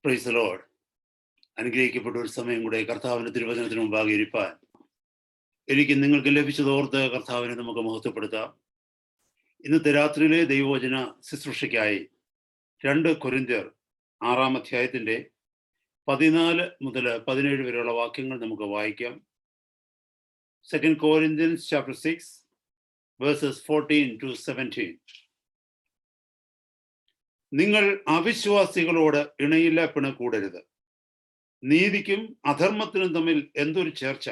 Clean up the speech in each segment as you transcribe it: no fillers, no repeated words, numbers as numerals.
Praise the Lord. അനുഗ്രഹിക്കപ്പെട്ട ഒരു സമയം കൂടെ കർത്താവിന്റെ തിരുവചനത്തിന് മുമ്പാകെ ഇരിപ്പാൻ എനിക്ക് നിങ്ങൾക്ക് ലഭിച്ചതോർത്ത് കർത്താവിനെ നമുക്ക് മഹത്വപ്പെടുത്താം. ഇന്നത്തെ രാത്രിയിലെ ദൈവവചന ശുശ്രൂഷയ്ക്കായി 2 കൊരിന്ത്യർ 6-ാം അധ്യായത്തിന്റെ 14 മുതൽ 17 വരെയുള്ള വാക്യങ്ങൾ നമുക്ക് വായിക്കാം. 2 Corinthians chapter 6 verses 14 to 17. നിങ്ങൾ അവിശ്വാസികളോട് ഇണയില്ല പിണക്കൂടരുത്. നീതിക്കും അധർമ്മത്തിനും തമ്മിൽ എന്തൊരു ചേർച്ച,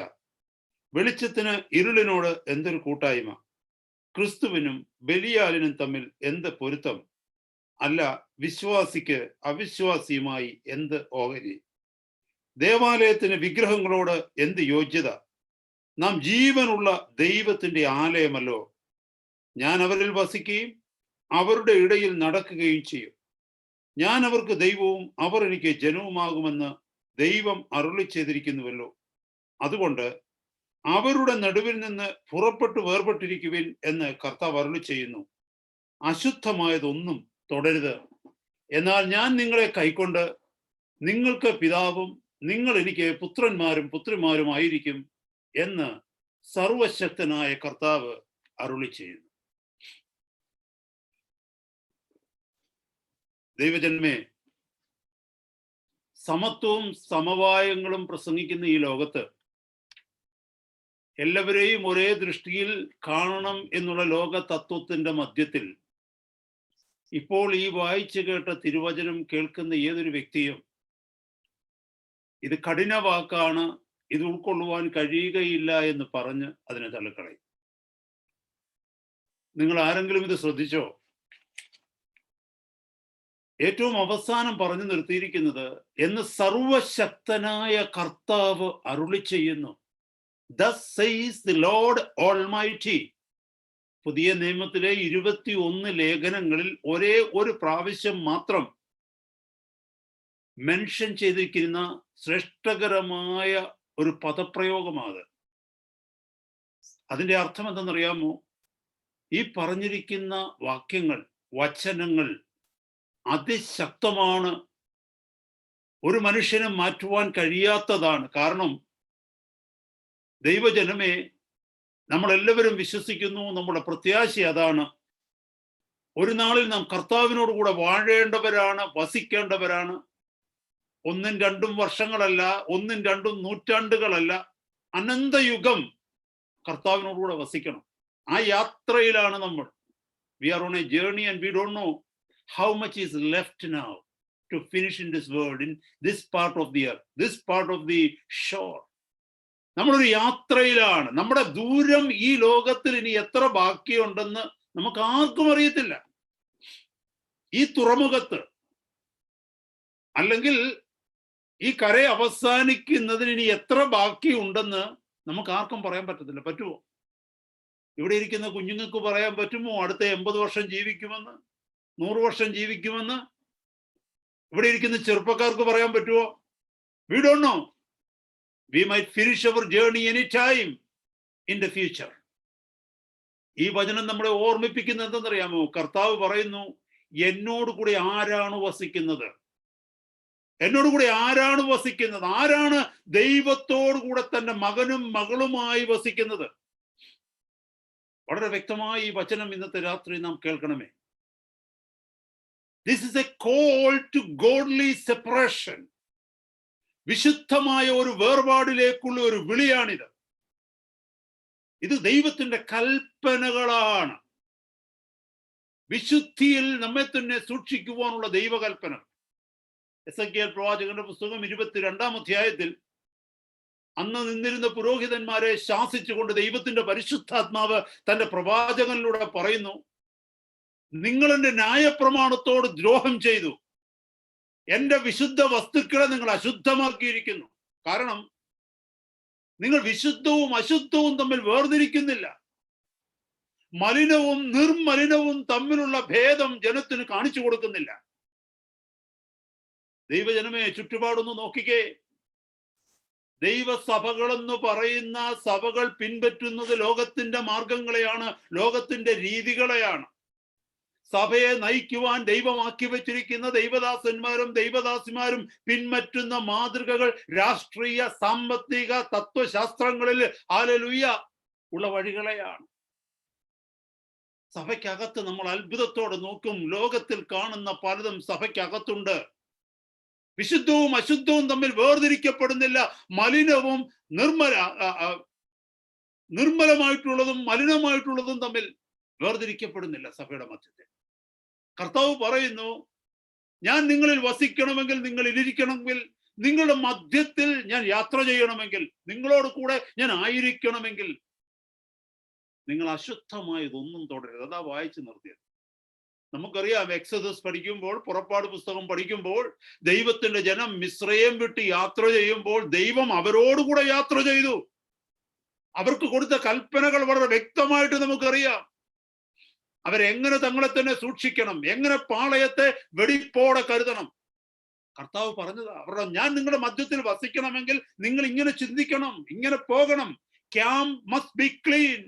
വെളിച്ചത്തിന് ഇരുളിനോട് എന്തൊരു കൂട്ടായ്മ, ക്രിസ്തുവിനും ബലിയാലിനും തമ്മിൽ എന്ത് പൊരുത്തം, അല്ല വിശ്വാസിക്ക് അവിശ്വാസിയുമായി എന്ത് ഓഹരി, ദേവാലയത്തിന് വിഗ്രഹങ്ങളോട് എന്ത് യോഗ്യത, നാം ജീവനുള്ള ദൈവത്തിന്റെ ആലയമല്ലോ. ഞാൻ അവരിൽ വസിക്കുകയും അവരുടെ ഇടയിൽ നടക്കുകയും ചെയ്യും. ഞാൻ അവർക്ക് ദൈവവും അവർ എനിക്ക് ജനവുമാകുമെന്ന് ദൈവം അരുളി ചെയ്തിരിക്കുന്നുവല്ലോ. അതുകൊണ്ട് അവരുടെ നടുവിൽ നിന്ന് പുറപ്പെട്ടു വേർപെട്ടിരിക്കുവിൻ എന്ന് കർത്താവ് അരുളി ചെയ്യുന്നു. അശുദ്ധമായതൊന്നും തൊടരുത്. എന്നാൽ ഞാൻ നിങ്ങളെ കൈക്കൊണ്ട് നിങ്ങൾക്ക് പിതാവും നിങ്ങൾ എനിക്ക് പുത്രന്മാരും പുത്രിമാരുമായിരിക്കും എന്ന് സർവശക്തനായ കർത്താവ് അരുളി ചെയ്യുന്നു. ദൈവജന്മേ, സമത്വവും സമവായങ്ങളും പ്രസംഗിക്കുന്ന ഈ ലോകത്ത് എല്ലാവരെയും ഒരേ ദൃഷ്ടിയിൽ കാണണം എന്നുള്ള ലോക തത്വത്തിന്റെ മധ്യത്തിൽ ഇപ്പോൾ ഈ വായിച്ചു കേട്ട തിരുവചനം കേൾക്കുന്ന ഏതൊരു വ്യക്തിയും ഇത് കഠിന വാക്കാണ്, ഇത് ഉൾക്കൊള്ളുവാൻ കഴിയുകയില്ല എന്ന് പറഞ്ഞ് അതിനെ തള്ളിക്കളയും. നിങ്ങൾ ആരെങ്കിലും ഇത് ശ്രദ്ധിച്ചോ? ഏറ്റവും അവസാനം പറഞ്ഞു നിർത്തിയിരിക്കുന്നത് എന്ന് സർവശക്തനായ കർത്താവ് അരുളി ചെയ്യുന്നു. Thus says the Lord Almighty. പുതിയ നിയമത്തിലെ 21 ലേഖനങ്ങളിൽ ഒരേ ഒരു പ്രാവശ്യം മാത്രം മെൻഷൻ ചെയ്തിരിക്കുന്ന ശ്രേഷ്ഠകരമായ ഒരു പദപ്രയോഗമാണ്. അതിന്റെ അർത്ഥം എന്തെന്നറിയാമോ? ഈ പറഞ്ഞിരിക്കുന്ന വാക്യങ്ങൾ, വചനങ്ങൾ അതിശക്തമാണ്, ഒരു മനുഷ്യനെ മാറ്റുവാൻ കഴിയാത്തതാണ്. കാരണം ദൈവജനമേ, നമ്മളെല്ലാവരും വിശ്വസിക്കുന്നു, നമ്മുടെ പ്രത്യാശ അതാണ്. ഒരു നാളിൽ നാം കർത്താവിനോട് കൂടെ വാഴേണ്ടവരാണ്, വസിക്കേണ്ടവരാണ്. 1-2 വർഷങ്ങളല്ല, 1-2 നൂറ്റാണ്ടുകളല്ല, അനന്തയുഗം കർത്താവിനോടുകൂടെ വസിക്കണം. ആ യാത്രയിലാണ് നമ്മൾ. We are on a journey and we don't know how much is left now to finish in this world, in this part of the earth, this part of the shore. നമ്മളൊരു യാത്രയിലാണ്. നമ്മുടെ ദൂരം ഈ ലോകത്തിൽ ഇനി എത്ര ബാക്കിയുണ്ടെന്ന് നമുക്ക് ആർക്കും അറിയത്തില്ല. ഈ തുറമുഖത്ത് അല്ലെങ്കിൽ ഈ കര അവസാനിക്കുന്നതിന് ഇനി എത്ര ബാക്കിയുണ്ടെന്ന് നമുക്ക് ആർക്കും പറയാൻ പറ്റത്തില്ല. പറ്റുമോ? ഇവിടെ ഇരിക്കുന്ന കുഞ്ഞുങ്ങൾക്ക് പറയാൻ പറ്റുമോ അടുത്ത 80 വർഷം ജീവിക്കുമെന്ന്, 100 വർഷം ജീവിക്കുമെന്ന്? ഇവിടെ ഇരിക്കുന്ന ചെറുപ്പക്കാർക്ക് പറയാൻ പറ്റുമോ? We don't know. We might finish our journey any time in the future. ഈ വചനം നമ്മളെ ഓർമ്മിപ്പിക്കുന്നത് എന്തെന്നറിയാമോ? കർത്താവ് പറയുന്നു, എന്നോട് കൂടി ആരാണ് വസിക്കുന്നത്? എന്നോട് കൂടി ആരാണ് വസിക്കുന്നത്? ആരാണ് ദൈവത്തോടു കൂടെ തന്റെ മകനും മകളുമായി വസിക്കുന്നത്? വളരെ വ്യക്തമായി ഈ വചനം ഇന്നത്തെ രാത്രി നാം കേൾക്കണമേ. This is a call to godly separation. വിശുദ്ധമായ ഒരു വേർപാടിലേക്കുള്ള ഒരു വിളിയാണിത്. ഇത് ദൈവത്തിന്റെ കൽപ്പനകളാണ്. വിശുദ്ധിയിൽ നമ്മെ തന്നെ സൂക്ഷിക്കുവാനുള്ള ദൈവകൽപ്പന. എസെക്കിയേൽ പ്രവാചകന്റെ പുസ്തകം 22-ാം അധ്യായത്തിൽ അന്ന് നിന്നിരുന്ന പുരോഹിതന്മാരെ ശാസിച്ചുകൊണ്ട് ദൈവത്തിന്റെ പരിശുദ്ധാത്മാവ് തന്റെ പ്രവാചകനിലൂടെ പറയുന്നു, നിങ്ങൾ എന്റെ ന്യായപ്രമാണത്തോട് ദ്രോഹം ചെയ്തു, എന്റെ വിശുദ്ധ വസ്തുക്കളെ നിങ്ങൾ അശുദ്ധമാക്കിയിരിക്കുന്നു. കാരണം നിങ്ങൾ വിശുദ്ധവും അശുദ്ധവും തമ്മിൽ വേർതിരിക്കുന്നില്ല. മലിനവും നിർമ്മലിനവും തമ്മിലുള്ള ഭേദം ജനത്തിന് കാണിച്ചു കൊടുക്കുന്നില്ല. ദൈവജനമേ, ചുറ്റുപാടൊന്ന് നോക്കിക്കേ. ദൈവസഭകളെന്ന് പറയുന്ന സഭകൾ പിൻപറ്റുന്നത് ലോകത്തിന്റെ മാർഗങ്ങളെയാണ്, ലോകത്തിന്റെ രീതികളെയാണ്. സഭയെ നയിക്കുവാൻ ദൈവമാക്കി വെച്ചിരിക്കുന്ന ദൈവദാസന്മാരും ദൈവദാസിമാരും പിൻപറ്റുന്ന മാതൃകകൾ രാഷ്ട്രീയ, സാമ്പത്തിക, തത്വശാസ്ത്രങ്ങളിൽ ഹല്ലേലൂയ ഉള്ള വഴികളെയാണ്. സഭയ്ക്കകത്ത് നമ്മൾ അത്ഭുതത്തോടെ നോക്കും, ലോകത്തിൽ കാണുന്ന പലതും സഭയ്ക്കകത്തുണ്ട്. വിശുദ്ധവും അശുദ്ധവും തമ്മിൽ വേർതിരിക്കപ്പെടുന്നില്ല. മലിനവും നിർമ്മലമായിട്ടുള്ളതും മലിനമായിട്ടുള്ളതും തമ്മിൽ വേർതിരിക്കപ്പെടുന്നില്ല സഭയുടെ മധ്യത്തിൽ. കർത്താവ് പറയുന്നു, ഞാൻ നിങ്ങളിൽ വസിക്കണമെങ്കിൽ, നിങ്ങളിൽ ഇരിക്കണമെങ്കിൽ, നിങ്ങളുടെ മധ്യത്തിൽ ഞാൻ യാത്ര ചെയ്യണമെങ്കിൽ, നിങ്ങളോട് കൂടെ ഞാൻ ആയിരിക്കണമെങ്കിൽ നിങ്ങൾ അശുദ്ധമായതൊന്നും തുടരരുത്. അതാ വായിച്ചു നിർത്തിയത്. നമുക്കറിയാം, എക്സോദസ് പഠിക്കുമ്പോൾ, പുറപ്പാട് പുസ്തകം പഠിക്കുമ്പോൾ, ദൈവത്തിന്റെ ജനം മിസ്രയീം വിട്ട് യാത്ര ചെയ്യുമ്പോൾ ദൈവം അവരോടുകൂടെ യാത്ര ചെയ്തു. അവർക്ക് കൊടുത്ത കൽപ്പനകൾ വളരെ വ്യക്തമായിട്ട് നമുക്കറിയാം. അവരെങ്ങനെ തങ്ങളെ തന്നെ സൂക്ഷിക്കണം, എങ്ങനെ പാളയത്തെ വെടിപ്പോടെ കരുതണം. കർത്താവ് പറഞ്ഞതാ, അവരുടെ ഞാൻ നിങ്ങളുടെ മധ്യത്തിൽ വസിക്കണമെങ്കിൽ നിങ്ങൾ ഇങ്ങനെ ചിന്തിക്കണം, ഇങ്ങനെ പോകണം. Camp must be clean.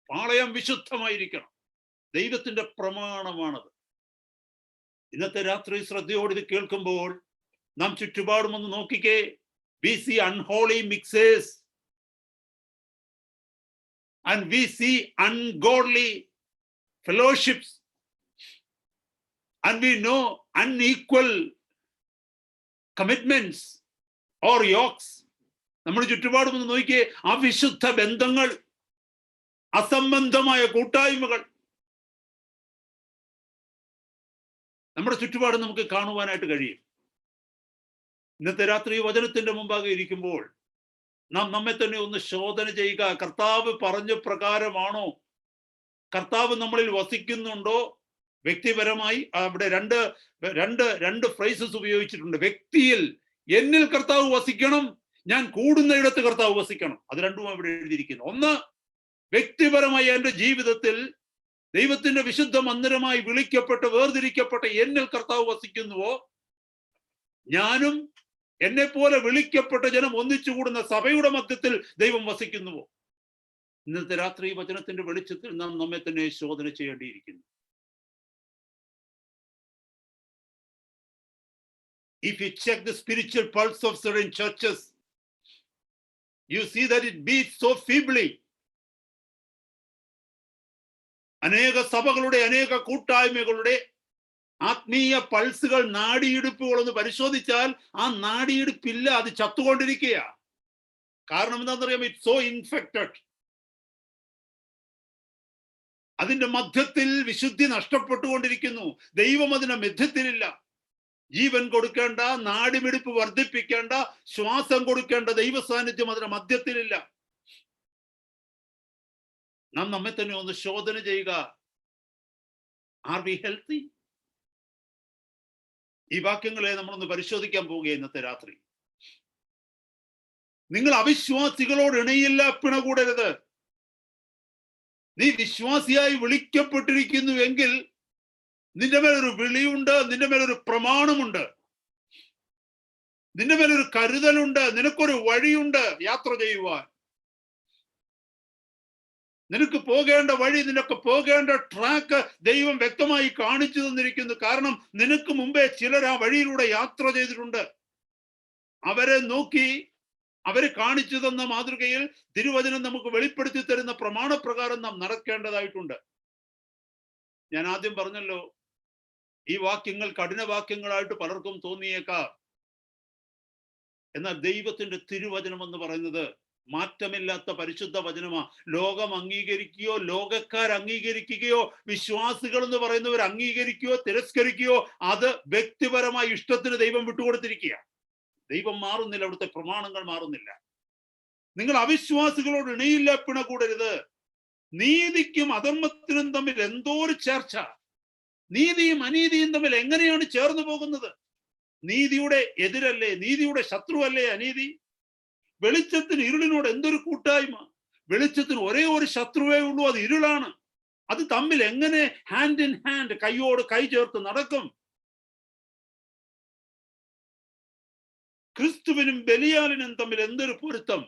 പാളയം വിശുദ്ധമായിരിക്കണം. ദൈവത്തിന്റെ പ്രമാണമാണത്. ഇന്നത്തെ രാത്രി ശ്രദ്ധയോട് ഇത് കേൾക്കുമ്പോൾ നാം ചുറ്റുപാടും ഒന്ന് നോക്കിക്കേ. We see unholy mixes and we see ungodly fellowships and we know unequal commitments or yokes. നമ്മുടെ ചുറ്റുപാടും ഒന്ന് നോക്കിക്കേ. അവിശുദ്ധ ബന്ധങ്ങൾ, അസംബന്ധമായ കൂട്ടായ്മകൾ നമ്മുടെ ചുറ്റുപാടും നമുക്ക് കാണുവാനായിട്ട് കഴിയും. ഇന്നത്തെ രാത്രി വചനത്തിന്റെ മുമ്പാകെ ഇരിക്കുമ്പോൾ നാം നമ്മെ തന്നെ ഒന്ന് ശോധന ചെയ്യുക. കർത്താവ് പറഞ്ഞ പ്രകാരമാണോ? കർത്താവ് നമ്മളിൽ വസിക്കുന്നുണ്ടോ? വ്യക്തിപരമായി അവിടെ രണ്ട് ഫ്രേസസ് ഉപയോഗിച്ചിട്ടുണ്ട്. വ്യക്തിയിൽ എന്നിൽ കർത്താവ് വസിക്കണം, ഞാൻ കൂടുന്നയിടത്ത് കർത്താവ് വസിക്കണം. അത് രണ്ടും അവിടെ എഴുതിയിരിക്കുന്നു. ഒന്ന്, വ്യക്തിപരമായി എൻ്റെ ജീവിതത്തിൽ ദൈവത്തിന്റെ വിശുദ്ധ മന്ദിരമായി വിളിക്കപ്പെട്ട് വേർതിരിക്കപ്പെട്ട എന്നിൽ കർത്താവ് വസിക്കുന്നുവോ? ഞാനും എന്നെ പോലെ വിളിക്കപ്പെട്ട ജനം ഒന്നിച്ചു കൂടുന്ന സഭയുടെ മധ്യത്തിൽ ദൈവം വസിക്കുന്നുവോ? ഇന്നത്തെ രാത്രി വചനത്തിന്റെ വെളിച്ചത്തിൽ നാം നമ്മെ തന്നെ ശോധന ചെയ്യേണ്ടിയിരിക്കുന്നു. If you check the spiritual pulse of certain churches, you see that it beats so feebly. അനേക സഭകളുടെ, അനേക കൂട്ടായ്മകളുടെ ആത്മീയ പൾസുകൾ, നാടിയിടുപ്പുകൾ ഒന്ന് പരിശോധിച്ചാൽ ആ നാടിയിടുപ്പില്ല, അത് ചത്തുകൊണ്ടിരിക്കുക. കാരണം എന്താണെന്നറിയാം? It's so infected. അതിന്റെ മധ്യത്തിൽ വിശുദ്ധി നഷ്ടപ്പെട്ടുകൊണ്ടിരിക്കുന്നു. ദൈവം അതിന്റെ മധ്യത്തിലില്ല. ജീവൻ കൊടുക്കേണ്ട, നാടിമിടിപ്പ് വർദ്ധിപ്പിക്കേണ്ട, ശ്വാസം കൊടുക്കേണ്ട ദൈവ സാന്നിധ്യം അതിന്റെ മധ്യത്തിലില്ല. നാം നമ്മെ തന്നെ ഒന്ന് ശോധന ചെയ്യുക. Are we healthy? ഈ വാക്യങ്ങളെ നമ്മളൊന്ന് പരിശോധിക്കാൻ പോവുക ഇന്നത്തെ രാത്രി. നിങ്ങൾ അവിശ്വാസികളോട് ഇണയില്ല, പിണകൂടരുത്. നീ വിശ്വാസിയായി വിളിക്കപ്പെട്ടിരിക്കുന്നു എങ്കിൽ നിന്റെ മേലൊരു വിളിയുണ്ട്, നിന്റെ മേലൊരു പ്രമാണമുണ്ട്, നിന്റെ മേലൊരു കരുതലുണ്ട്, നിനക്കൊരു വഴിയുണ്ട് യാത്ര ചെയ്യുവാൻ. നിനക്ക് പോകേണ്ട വഴി, നിനക്ക് പോകേണ്ട ട്രാക്ക് ദൈവം വ്യക്തമായി കാണിച്ചു തന്നിരിക്കുന്നു. കാരണം നിനക്ക് മുമ്പേ ചിലർ ആ വഴിയിലൂടെ യാത്ര ചെയ്തിട്ടുണ്ട്. അവരെ നോക്കി, അവര് കാണിച്ചു തന്ന മാതൃകയിൽ തിരുവചനം നമുക്ക് വെളിപ്പെടുത്തി തരുന്ന പ്രമാണപ്രകാരം നാം നടക്കേണ്ടതായിട്ടുണ്ട്. ഞാൻ ആദ്യം പറഞ്ഞല്ലോ, ഈ വാക്യങ്ങൾ കഠിന വാക്യങ്ങളായിട്ട് പലർക്കും തോന്നിയേക്കാം. എന്നാൽ ദൈവത്തിന്റെ തിരുവചനം എന്ന് പറയുന്നത് മാറ്റമില്ലാത്ത പരിശുദ്ധ വചനമാ. ലോകം അംഗീകരിക്കുകയോ ലോകക്കാർ അംഗീകരിക്കുകയോ വിശ്വാസികൾ എന്ന് പറയുന്നവർ അംഗീകരിക്കുകയോ തിരസ്കരിക്കുകയോ അത് വ്യക്തിപരമായ ഇഷ്ടത്തിന് ദൈവം വിട്ടുകൊടുത്തിരിക്കുക. ദൈവം മാറുന്നില്ല, അവിടുത്തെ പ്രമാണങ്ങൾ മാറുന്നില്ല. നിങ്ങൾ അവിശ്വാസികളോട് ഇണയില്ല, പിണകൂടരുത്. നീതിക്കും അധർമ്മത്തിനും തമ്മിൽ എന്തോ ഒരു ചേർച്ച. നീതിയും അനീതിയും തമ്മിൽ എങ്ങനെയാണ് ചേർന്ന് പോകുന്നത്? നീതിയുടെ എതിരല്ലേ, നീതിയുടെ ശത്രുവല്ലേ അനീതി? വെളിച്ചത്തിന് ഇരുളിനോട് എന്തൊരു കൂട്ടായ്മ! വെളിച്ചത്തിന് ഒരേ ഒരു ശത്രുവേ ഉള്ളൂ, അത് ഇരുളാണ്. അത് തമ്മിൽ എങ്ങനെ ഹാൻഡ് ഇൻ ഹാൻഡ്, കൈയോട് കൈ ചേർത്ത് നടക്കും? ക്രിസ്തുവിനും ബലിയാലിനും തമ്മിൽ എന്തൊരു പൊരുത്തം!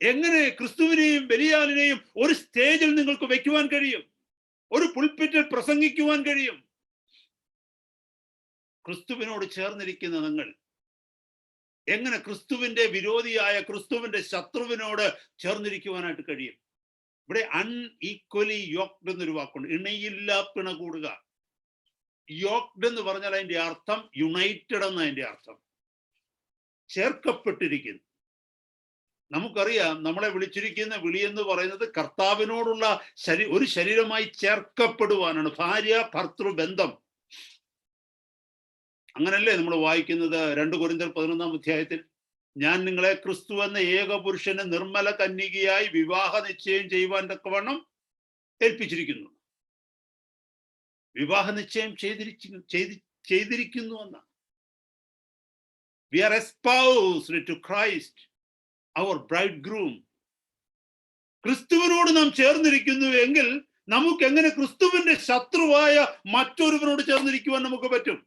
എങ്ങനെ ക്രിസ്തുവിനെയും ബലിയാലിനെയും ഒരു സ്റ്റേജിൽ നിങ്ങൾക്ക് വെക്കുവാൻ കഴിയും? ഒരു പുൽപ്പിറ്റിൽ പ്രസംഗിക്കുവാൻ കഴിയും? ക്രിസ്തുവിനോട് ചേർന്നിരിക്കുന്ന നിങ്ങൾ എങ്ങനെ ക്രിസ്തുവിന്റെ വിരോധിയായ, ക്രിസ്തുവിന്റെ ശത്രുവിനോട് ചേർന്നിരിക്കുവാനായിട്ട് കഴിയും? ഇവിടെ അൺഈക്വലി യോക്ഡ് എന്നൊരു വാക്കുണ്ട്. ഇണയില്ലാ പിണ കൂടുക. യോക്ഡ് എന്ന് പറഞ്ഞാൽ അതിന്റെ അർത്ഥം യുണൈറ്റഡ് എന്ന അതിന്റെ അർത്ഥം. ചേർക്കപ്പെട്ടിരിക്കുന്നു. നമുക്കറിയാം, നമ്മളെ വിളിച്ചിരിക്കുന്ന വിളി എന്ന് പറയുന്നത് കർത്താവിനോടുള്ള ഒരു ശരീരമായി ചേർക്കപ്പെടുവാനാണ്. ഭാര്യ ഭർത്തൃ ബന്ധം. അങ്ങനല്ലേ നമ്മൾ വായിക്കുന്നത് 2 കൊരിന്ത്യർ 11-ാം അധ്യായത്തിൽ? ഞാൻ നിങ്ങളെ ക്രിസ്തു എന്ന ഏക പുരുഷന് നിർമ്മല കന്യകയായി വിവാഹ നിശ്ചയം ചെയ്യുവാൻ തക്കവണ്ണം ഏൽപ്പിച്ചിരിക്കുന്നു. വിവാഹ നിശ്ചയം ചെയ്തിരിക്കുന്നു എന്നാണ്. We are espoused to Christ, our bridegroom. ക്രിസ്തുവിനോട് നാം ചേർന്നിരിക്കുന്നു എങ്കിൽ നമുക്ക് എങ്ങനെ ക്രിസ്തുവിന്റെ ശത്രുവായ മറ്റൊരുവനോട് ചേർന്നിരിക്കുവാൻ നമുക്ക് പറ്റും?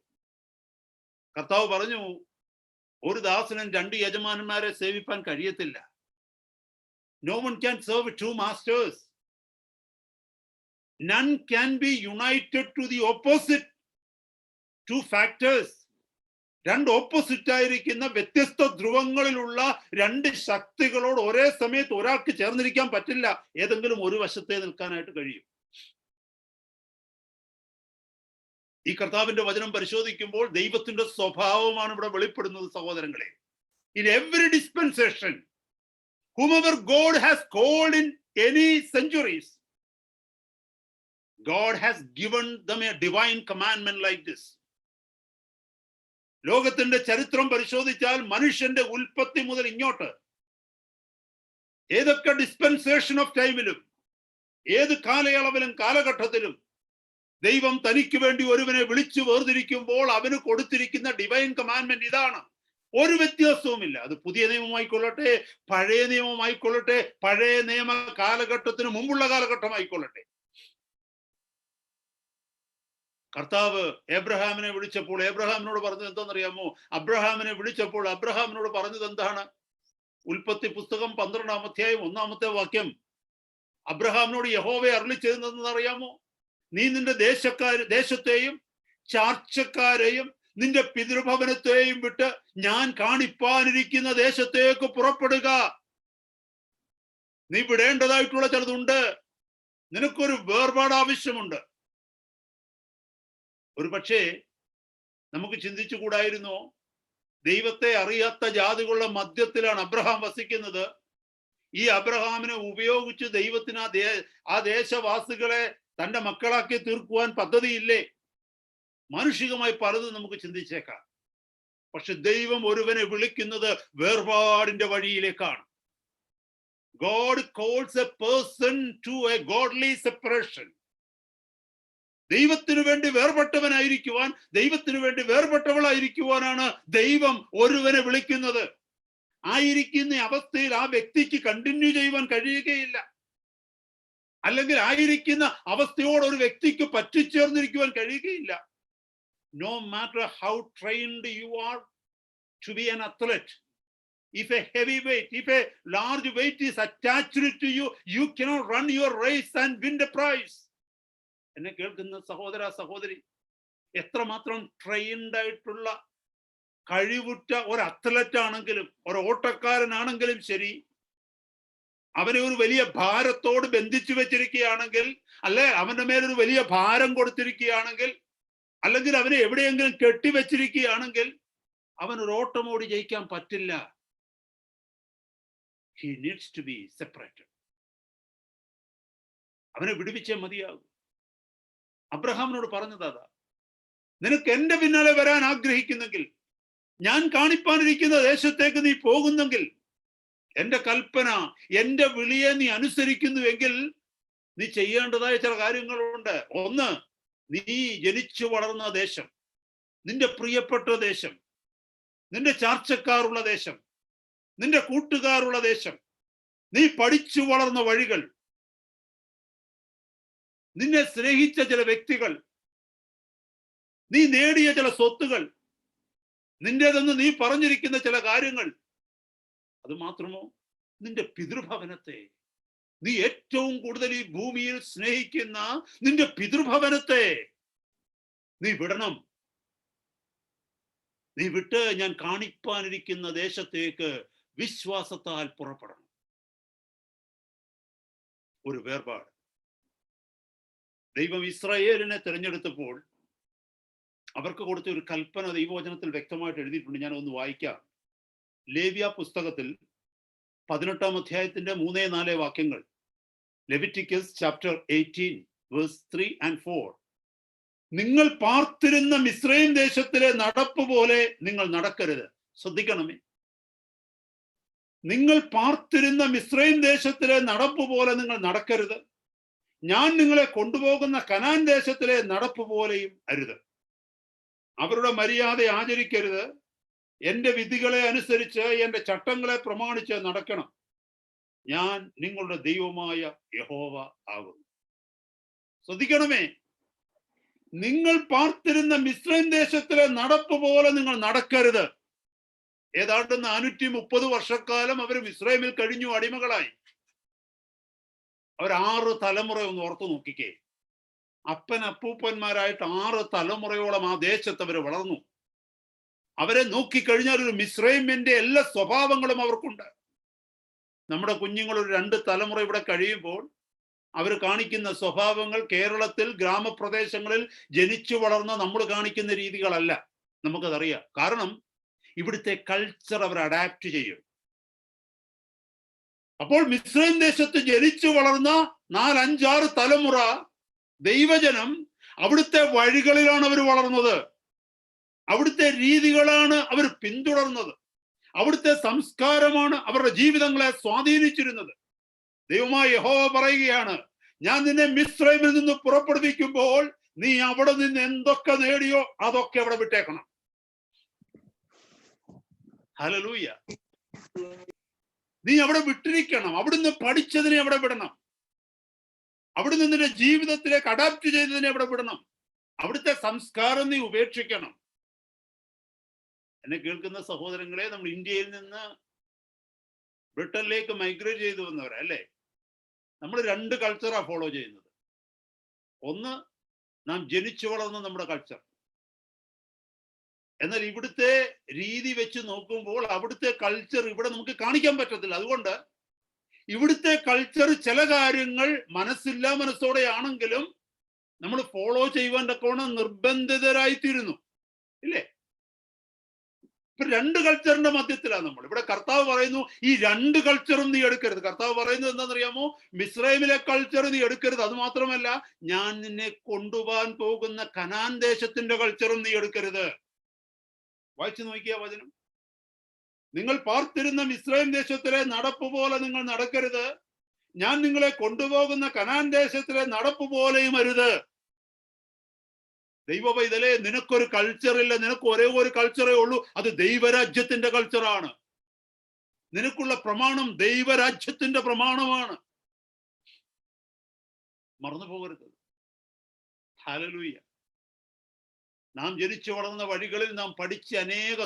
കർത്താവ് പറഞ്ഞു, ഒരു ദാസനും 2 യജമാനന്മാരെ സേവിപ്പാൻ കഴിയത്തില്ല. No one can serve 2 masters. None can be united to the opposite 2 factors. 2 opposite ആയിരിക്കുന്ന വ്യത്യസ്ത ധ്രുവങ്ങളിലുള്ള 2 ശക്തികളോട് ഒരേ സമയത്ത് ഒരാൾക്ക് ചേർന്നിരിക്കാൻ പറ്റില്ല. ഏതെങ്കിലും ഒരു വശത്തെ നിൽക്കാനായിട്ട് കഴിയും. ഈ കർത്താവിന്റെ വചനം പരിശോധിക്കുമ്പോൾ ദൈവത്തിന്റെ സ്വഭാവമാണ് ഇവിടെ വെളിപ്പെടുന്നത് സഹോദരങ്ങളെ. In every dispensation, whomever God has called in any centuries, God has given them a divine commandment like this. ലോകത്തിന്റെ ചരിത്രം പരിശോധിച്ചാൽ മനുഷ്യന്റെ ഉൽപ്പത്തി മുതൽ ഇങ്ങോട്ട് ഏതൊക്കെ ഡിസ്പെൻസേഷൻ ഓഫ് ടൈമിലും, ഏത് കാലയളവിലും കാലഘട്ടത്തിലും ദൈവം തനിക്ക് വേണ്ടി ഒരുവനെ വിളിച്ചു വേർതിരിക്കുമ്പോൾ അവന് കൊടുത്തിരിക്കുന്ന ഡിവൈൻ കമാൻഡ്മെന്റ് ഇതാണ്. ഒരു വ്യത്യാസവുമില്ല. അത് പുതിയ നിയമമായിക്കൊള്ളട്ടെ, പഴയ നിയമമായിക്കൊള്ളട്ടെ, പഴയ നിയമ കാലഘട്ടത്തിന് മുമ്പുള്ള കാലഘട്ടമായിക്കൊള്ളട്ടെ. കർത്താവ് എബ്രഹാമിനെ വിളിച്ചപ്പോൾ എബ്രഹാമിനോട് പറഞ്ഞത് എന്താണെന്നറിയാമോ? അബ്രഹാമിനെ വിളിച്ചപ്പോൾ അബ്രഹാമിനോട് പറഞ്ഞത് എന്താണ്? ഉൽപ്പത്തി പുസ്തകം 12-ാം അധ്യായം 1-ാമത്തെ വാക്യം. അബ്രഹാമിനോട് യഹോവയെ അരുളി ചെയ്തതെന്ന് അറിയാമോ? നീ നിന്റെ ദേശത്തെയും ചാർച്ചക്കാരെയും നിന്റെ പിതൃഭവനത്തെയും വിട്ട് ഞാൻ കാണിപ്പാനിരിക്കുന്ന ദേശത്തേക്ക് പുറപ്പെടുക. നീ വിടേണ്ടതായിട്ടുള്ള ചിലതുണ്ട്. നിനക്കൊരു വേർപാട് ആവശ്യമുണ്ട്. ഒരു പക്ഷേ നമുക്ക് ചിന്തിച്ചുകൂടായിരുന്നോ, ദൈവത്തെ അറിയാത്ത ജാതികളുടെ മധ്യത്തിലാണ് അബ്രഹാം വസിക്കുന്നത്. ഈ അബ്രഹാമിനെ ഉപയോഗിച്ച് ദൈവത്തിന് ആ ദേശവാസികളെ തന്റെ മക്കളാക്കി തീർക്കുവാൻ പദ്ധതിയില്ലേ? മാനുഷികമായി പലതും നമുക്ക് ചിന്തിച്ചേക്കാം. പക്ഷെ ദൈവം ഒരുവനെ വിളിക്കുന്നത് വേർപാടിന്റെ വഴിയിലേക്കാണ്. God calls a person to a godly separation. ദൈവത്തിനു വേണ്ടി വേർപെട്ടവനായിരിക്കുവാൻ, ദൈവത്തിനു വേണ്ടി വേർപെട്ടവളായിരിക്കുവാനാണ് ദൈവം ഒരുവനെ വിളിക്കുന്നത്. ആയിരിക്കുന്ന അവസ്ഥയിൽ ആ വ്യക്തിക്ക് കണ്ടിന്യൂ ചെയ്യുവാൻ കഴിയുകയില്ല. അല്ലെങ്കിൽ ആയിരിക്കുന്ന അവസ്ഥയോട് ഒരു വ്യക്തിക്ക് പറ്റിച്ചേർന്നിരിക്കുവാൻ കഴിയുകയില്ല. No matter how trained you are to be an athlete, if a heavy weight, if a large weight is attached to you, you cannot run your race and win the prize. എന്നെ കേൾക്കുന്ന സഹോദര സഹോദരി, എത്രമാത്രം trained ആയിട്ടുള്ള കഴിവുറ്റ ഒരു athlete ആണെങ്കിലും ഒരു ഓട്ടക്കാരനാണെങ്കിലും ശരി, അവനെ ഒരു വലിയ ഭാരത്തോട് ബന്ധിച്ചു വെച്ചിരിക്കുകയാണെങ്കിൽ, അല്ലെ അവന്റെ മേലൊരു വലിയ ഭാരം കൊടുത്തിരിക്കുകയാണെങ്കിൽ, അല്ലെങ്കിൽ അവനെ എവിടെയെങ്കിലും കെട്ടിവെച്ചിരിക്കുകയാണെങ്കിൽ അവൻ ഒരു ഓട്ടമോടി ജയിക്കാൻ പറ്റില്ല. He needs to be separated. അവനെ വിടുവിച്ചേ മതിയാകും. അബ്രഹാമിനോട് പറഞ്ഞത് അതാ. നിനക്ക് എന്റെ പിന്നാലെ വരാൻ ആഗ്രഹിക്കുന്നെങ്കിൽ, ഞാൻ കാണിപ്പാനിരിക്കുന്ന ദേശത്തേക്ക് നീ പോകുന്നെങ്കിൽ, എന്റെ കൽപ്പന, എന്റെ വിളിയെ നീ അനുസരിക്കുന്നുവെങ്കിൽ നീ ചെയ്യേണ്ടതായ ചില കാര്യങ്ങളുണ്ട്. ഒന്ന്, നീ ജനിച്ചു വളർന്ന ദേശം, നിന്റെ പ്രിയപ്പെട്ട ദേശം, നിന്റെ ചാർച്ചക്കാരുള്ള ദേശം, നിന്റെ കൂട്ടുകാരുള്ള ദേശം, നീ പഠിച്ചു വളർന്ന വഴികൾ, നിന്നെ സ്നേഹിച്ച ചില വ്യക്തികൾ, നീ നേടിയ ചില സ്വത്തുകൾ, നിന്റേതെന്ന് നീ പറഞ്ഞിരിക്കുന്ന ചില കാര്യങ്ങൾ. അത് മാത്രമോ, നിന്റെ പിതൃഭവനത്തെ, നീ ഏറ്റവും കൂടുതൽ ഈ ഭൂമിയിൽ സ്നേഹിക്കുന്ന നിന്റെ പിതൃഭവനത്തെ നീ വിടണം. നീ വിട്ട് ഞാൻ കാണിപ്പാനിരിക്കുന്ന ദേശത്തേക്ക് വിശ്വാസത്താൽ പുറപ്പെടണം. ഒരു വേർപാട്. ദൈവം ഇസ്രായേലിനെ തിരഞ്ഞെടുത്തപ്പോൾ അവർക്ക് കൊടുത്ത ഒരു കൽപ്പന ദൈവവചനത്തിൽ വ്യക്തമായിട്ട് എഴുതിയിട്ടുണ്ട്. ഞാൻ ഒന്ന് വായിക്കാം. ലേവ്യ പുസ്തകത്തിൽ 18-ാം അധ്യായത്തിന്റെ 3-4 വാക്യങ്ങൾ. Leviticus chapter 18 verse 3 and 4. നിങ്ങൾ പാർത്തിരുന്ന മിസ്രയീം ദേശത്തിലെ നടപ്പ് പോലെ നിങ്ങൾ നടക്കരുത്. ശ്രദ്ധിക്കണമേ. നിങ്ങൾ പാർത്തിരുന്ന മിസ്രയീം ദേശത്തിലെ നടപ്പ് പോലെ നിങ്ങൾ നടക്കരുത്. ഞാൻ നിങ്ങളെ കൊണ്ടുപോകുന്ന കനാൻ ദേശത്തിലെ നടപ്പ് പോലെയും അരുത്. അവരുടെ മര്യാദ ആചരിക്കരുത്. എന്റെ വിധികളെ അനുസരിച്ച് എന്റെ ചട്ടങ്ങളെ പ്രമാണിച്ച് നടക്കണം. ഞാൻ നിങ്ങളുടെ ദൈവമായ യഹോവ ആകുന്നു. ശ്രദ്ധിക്കണമേ. നിങ്ങൾ പാർത്തിരുന്ന മിസ്രയീം ദേശത്തിലെ നടപ്പ് പോലെ നിങ്ങൾ നടക്കരുത്. ഏതാണ്ട് 430 വർഷക്കാലം അവർ മിസ്രയീമിൽ കഴിഞ്ഞു, അടിമകളായി. അവർ 6 തലമുറ ഒന്ന് ഓർത്തു നോക്കിക്കേ. അപ്പൻ അപ്പൂപ്പന്മാരായിട്ട് 6 തലമുറയോളം ആ ദേശത്ത് അവർ വളർന്നു. അവരെ നോക്കിക്കഴിഞ്ഞാൽ ഒരു മിസ്രയീമിന്റെ എല്ലാ സ്വഭാവങ്ങളും അവർക്കുണ്ട്. നമ്മുടെ കുഞ്ഞുങ്ങൾ ഒരു 2 തലമുറ ഇവിടെ കഴിയുമ്പോൾ അവർ കാണിക്കുന്ന സ്വഭാവങ്ങൾ കേരളത്തിൽ ഗ്രാമപ്രദേശങ്ങളിൽ ജനിച്ചു വളർന്ന നമ്മൾ കാണിക്കുന്ന രീതികളല്ല. നമുക്കതറിയാം. കാരണം ഇവിടുത്തെ കൾച്ചർ അവർ അഡാപ്റ്റ് ചെയ്യും. അപ്പോൾ മിസ്രയീം ദേശത്ത് ജനിച്ചു വളർന്ന 4-5-6 തലമുറ ദൈവജനം അവിടുത്തെ വഴികളിലാണ് അവർ വളർന്നത്. അവിടുത്തെ രീതികളാണ് അവർ പിന്തുടർന്നത്. അവിടുത്തെ സംസ്കാരമാണ് അവരുടെ ജീവിതങ്ങളെ സ്വാധീനിച്ചിരുന്നത്. ദൈവമായ യഹോവ പറയുകയാണ്, ഞാൻ നിന്നെ മിസ്രയീമിൽ നിന്ന് പുറപ്പെടുവിക്കുമ്പോൾ നീ അവിടെ നിന്ന് എന്തൊക്കെ നേടിയോ അതൊക്കെ അവിടെ വിട്ടേക്കണം. ഹല്ലേലൂയ. നീ അവിടെ വിട്ടിരിക്കണം. അവിടുന്ന് പഠിച്ചതിനെ അവിടെ വിടണം. അവിടുന്ന് നിന്റെ ജീവിതത്തിലേക്ക് അഡാപ്റ്റ് ചെയ്തതിനെ അവിടെ വിടണം. അവിടുത്തെ സംസ്കാരം നീ ഉപേക്ഷിക്കണം. എന്നെ കേൾക്കുന്ന സഹോദരങ്ങളെ, നമ്മൾ ഇന്ത്യയിൽ നിന്ന് ബ്രിട്ടനിലേക്ക് മൈഗ്രേറ്റ് ചെയ്തു വന്നവരാ അല്ലേ? നമ്മൾ 2 കൾച്ചറാ ഫോളോ ചെയ്യുന്നത്. ഒന്ന്, നാം ജനിച്ചു വളർന്ന നമ്മുടെ കൾച്ചർ. എന്നാൽ ഇവിടുത്തെ രീതി വെച്ച് നോക്കുമ്പോൾ അവിടുത്തെ കൾച്ചർ ഇവിടെ നമുക്ക് കാണിക്കാൻ പറ്റത്തില്ല. അതുകൊണ്ട് ഇവിടുത്തെ കൾച്ചർ ചില കാര്യങ്ങൾ മനസ്സില്ലാ മനസ്സോടെ ആണെങ്കിലും നമ്മൾ ഫോളോ ചെയ്യുവാൻ തക്കവണ്ണം നിർബന്ധിതരായിത്തീരുന്നു, ഇല്ലേ? ഇപ്പൊ 2 കൾച്ചറിന്റെ മധ്യത്തിലാണ് നമ്മൾ. ഇവിടെ കർത്താവ് പറയുന്നു, ഈ 2 കൾച്ചറും നീ എടുക്കരുത്. കർത്താവ് പറയുന്നത് എന്താണെന്നറിയാമോ? മിസ്രയീമിലെ കൾച്ചർ നീ എടുക്കരുത്. അത് മാത്രമല്ല, ഞാൻ നിന്നെ കൊണ്ടുപോകാൻ പോകുന്ന കനാൻ ദേശത്തിന്റെ കൾച്ചറും നീ എടുക്കരുത്. വായിച്ചു നോക്കിയ വചനം. നിങ്ങൾ പാർത്തിരുന്ന മിസ്രയീം ദേശത്തിലെ നടപ്പ് പോലെ നിങ്ങൾ നടക്കരുത്. ഞാൻ നിങ്ങളെ കൊണ്ടുപോകുന്ന കനാൻ ദേശത്തിലെ നടപ്പ് പോലെയും അരുത്. ദൈവ പൈതലേ, നിനക്കൊരു കൾച്ചറില്ല. നിനക്ക് ഒരേ ഒരു കൾച്ചറേ ഉള്ളൂ. അത് ദൈവരാജ്യത്തിന്റെ കൾച്ചറാണ്. നിനക്കുള്ള പ്രമാണം ദൈവരാജ്യത്തിന്റെ പ്രമാണമാണ്. മറന്നു പോകരുത്. ഹല്ലേലൂയ. നാം ജനിച്ചു വളർന്ന വഴികളിൽ നാം പഠിച്ച അനേക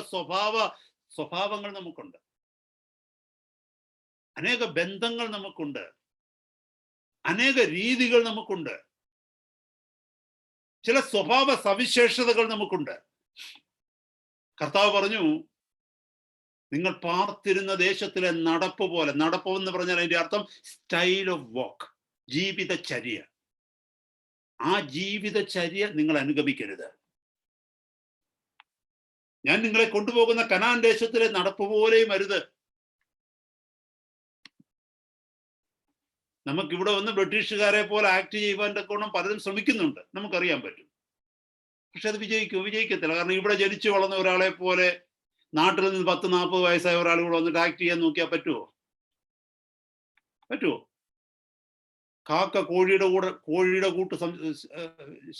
സ്വഭാവങ്ങൾ നമുക്കുണ്ട്. അനേക ബന്ധങ്ങൾ നമുക്കുണ്ട്. അനേക രീതികൾ നമുക്കുണ്ട്. ചില സ്വഭാവ സവിശേഷതകൾ നമുക്കുണ്ട്. കർത്താവ് പറഞ്ഞു, നിങ്ങൾ പാർത്തിരുന്ന ദേശത്തിലെ നടപ്പ് പോലെ. നടപ്പ് എന്ന് പറഞ്ഞാൽ അതിന്റെ അർത്ഥം സ്റ്റൈൽ ഓഫ് വാക്ക്, ജീവിതചര്യ. ആ ജീവിതചര്യ നിങ്ങൾ അനുഗമിക്കരുത്. ഞാൻ നിങ്ങളെ കൊണ്ടുപോകുന്ന കനാൻ ദേശത്തിലെ നടപ്പ് പോലെയും അരുത്. നമുക്കിവിടെ വന്ന് ബ്രിട്ടീഷുകാരെ പോലെ ആക്ട് ചെയ്യുവാൻ തക്കോണം പലരും ശ്രമിക്കുന്നുണ്ട്, നമുക്കറിയാൻ പറ്റും. പക്ഷെ അത് വിജയിക്കത്തില്ല. കാരണം ഇവിടെ ജനിച്ചു വളർന്ന ഒരാളെ പോലെ നാട്ടിൽ നിന്ന് 10-40 വയസ്സായ ഒരാൾ കൂടെ വന്നിട്ട് ആക്ട് ചെയ്യാൻ നോക്കിയാൽ പറ്റുമോ? കാക്ക കോഴിയുടെ കൂട്ട്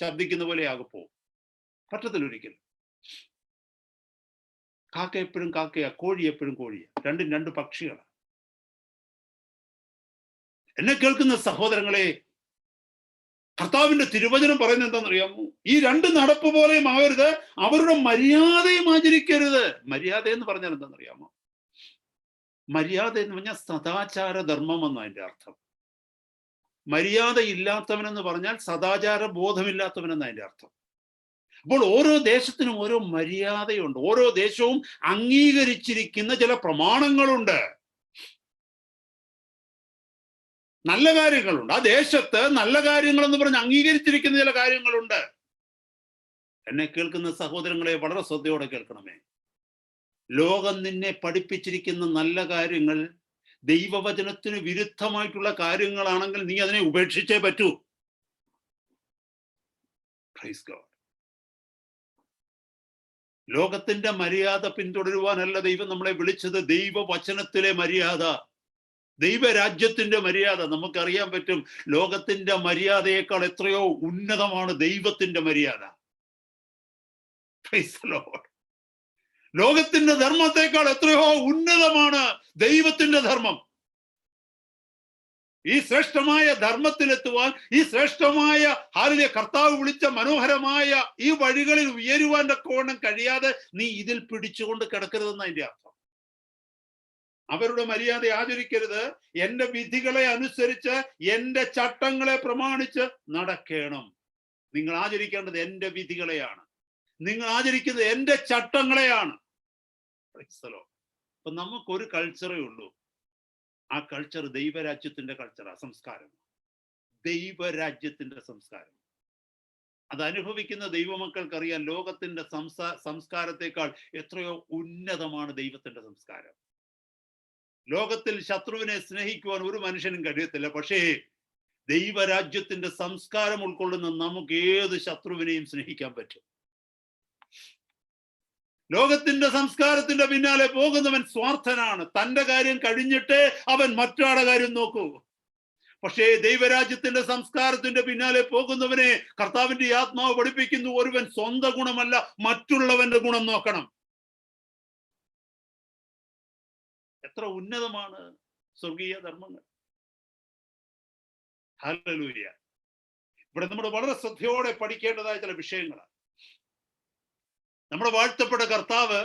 ശബ്ദിക്കുന്ന പോലെ ആകപ്പോ? പറ്റത്തില്ല ഒരിക്കലും. കാക്ക എപ്പോഴും കാക്കയാ, കോഴി എപ്പോഴും കോഴിയാ. രണ്ടും 2 പക്ഷികളാണ്. എന്നെ കേൾക്കുന്ന സഹോദരങ്ങളെ, കർത്താവിന്റെ തിരുവചനം പറയുന്നത് എന്താണെന്നറിയാമോ? ഈ രണ്ട് നടപ്പ് പോലെയും ആവരുത്, അവരുടെ മര്യാദയും ആചരിക്കരുത്. മര്യാദ എന്ന് പറഞ്ഞാൽ എന്താണെന്നറിയാമോ? മര്യാദ എന്ന് പറഞ്ഞാൽ സദാചാര ധർമ്മം എന്ന് അതിന്റെ അർത്ഥം. മര്യാദ ഇല്ലാത്തവനെന്ന് പറഞ്ഞാൽ സദാചാര ബോധമില്ലാത്തവനെന്ന് അതിന്റെ അർത്ഥം. അപ്പോൾ ഓരോ ദേശത്തിനും ഓരോ മര്യാദയുണ്ട്. ഓരോ ദേശവും അംഗീകരിച്ചിരിക്കുന്ന ചില പ്രമാണങ്ങളുണ്ട്, നല്ല കാര്യങ്ങളുണ്ട്. ആ ദേശത്ത് നല്ല കാര്യങ്ങൾ എന്ന് പറഞ്ഞ് അംഗീകരിച്ചിരിക്കുന്ന ചില കാര്യങ്ങളുണ്ട്. എന്നെ കേൾക്കുന്ന സഹോദരങ്ങളെ വളരെ ശ്രദ്ധയോടെ കേൾക്കണമേ. ലോകം നിന്നെ പഠിപ്പിച്ചിരിക്കുന്ന നല്ല കാര്യങ്ങൾ ദൈവവചനത്തിന് വിരുദ്ധമായിട്ടുള്ള കാര്യങ്ങളാണെങ്കിൽ നീ അതിനെ ഉപേക്ഷിച്ചേ പറ്റൂ. Praise God. ലോകത്തിന്റെ മര്യാദ പിന്തുടരുവാനല്ല ദൈവം നമ്മളെ വിളിച്ചത്. ദൈവവചനത്തിലെ മര്യാദ, ദൈവരാജ്യത്തിന്റെ മര്യാദ. നമുക്കറിയാൻ പറ്റും, ലോകത്തിന്റെ മര്യാദയേക്കാൾ എത്രയോ ഉന്നതമാണ് ദൈവത്തിന്റെ മര്യാദ. Praise the Lord. ലോകത്തിന്റെ ധർമ്മത്തെക്കാൾ എത്രയോ ഉന്നതമാണ് ദൈവത്തിന്റെ ധർമ്മം. ഈ ശ്രേഷ്ഠമായ ധർമ്മത്തിലെത്തുവാൻ, ഈ ശ്രേഷ്ഠമായ ഹാലിലെ കർത്താവ് വിളിച്ച മനോഹരമായ ഈ വഴികളിൽ ഉയരുവാൻ തക്കവണ്ണം കഴിയാതെ നീ ഇതിൽ പിടിച്ചുകൊണ്ട് കിടക്കരുതെന്ന് അതിന്റെ അർത്ഥം. അവരുടെ മര്യാദ ആചരിക്കരുത്, എന്റെ വിധികളെ അനുസരിച്ച് എന്റെ ചട്ടങ്ങളെ പ്രമാണിച്ച് നടക്കണം. നിങ്ങൾ ആചരിക്കേണ്ടത് എന്റെ വിധികളെയാണ്, നിങ്ങൾ ആചരിക്കുന്നത് എന്റെ ചട്ടങ്ങളെയാണ്. അപ്പൊ നമുക്കൊരു കൾച്ചറേ ഉള്ളൂ. ആ കൾച്ചർ ദൈവരാജ്യത്തിന്റെ കൾച്ചറാ, സംസ്കാരം, ദൈവരാജ്യത്തിന്റെ സംസ്കാരം. അത് അനുഭവിക്കുന്ന ദൈവമക്കൾക്കറിയാം, ലോകത്തിന്റെ സംസ്കാരത്തെക്കാൾ എത്രയോ ഉന്നതമാണ് ദൈവത്തിന്റെ സംസ്കാരം. ലോകത്തിൽ ശത്രുവിനെ സ്നേഹിക്കുവാൻ ഒരു മനുഷ്യനും കഴിയത്തില്ല, പക്ഷേ ദൈവരാജ്യത്തിന്റെ സംസ്കാരം ഉൾക്കൊള്ളുന്ന നമുക്ക് ഏത് ശത്രുവിനെയും സ്നേഹിക്കാൻ പറ്റും. ലോകത്തിന്റെ സംസ്കാരത്തിന്റെ പിന്നാലെ പോകുന്നവൻ സ്വാർത്ഥനാണ്. തന്റെ കാര്യം കഴിഞ്ഞിട്ടേ അവൻ മറ്റൊരാളുടെ കാര്യം നോക്കൂ. പക്ഷേ ദൈവരാജ്യത്തിന്റെ സംസ്കാരത്തിന്റെ പിന്നാലെ പോകുന്നവനെ കർത്താവിന്റെ ആത്മാവ് പഠിപ്പിക്കുന്നു, ഒരുവൻ സ്വന്തം ഗുണമല്ല മറ്റുള്ളവന്റെ ഗുണം നോക്കണം. എത്ര ഉന്നതമാണ് സ്വർഗീയ ധർമ്മങ്ങൾ. ഹല്ലേലൂയ. ഇവിടെ നമ്മൾ വളരെ ശ്രദ്ധയോടെ പഠിക്കേണ്ടതായ ചില വിഷയങ്ങളാണ്. നമ്മുടെ വാഴ്ത്തപ്പെട്ട കർത്താവ്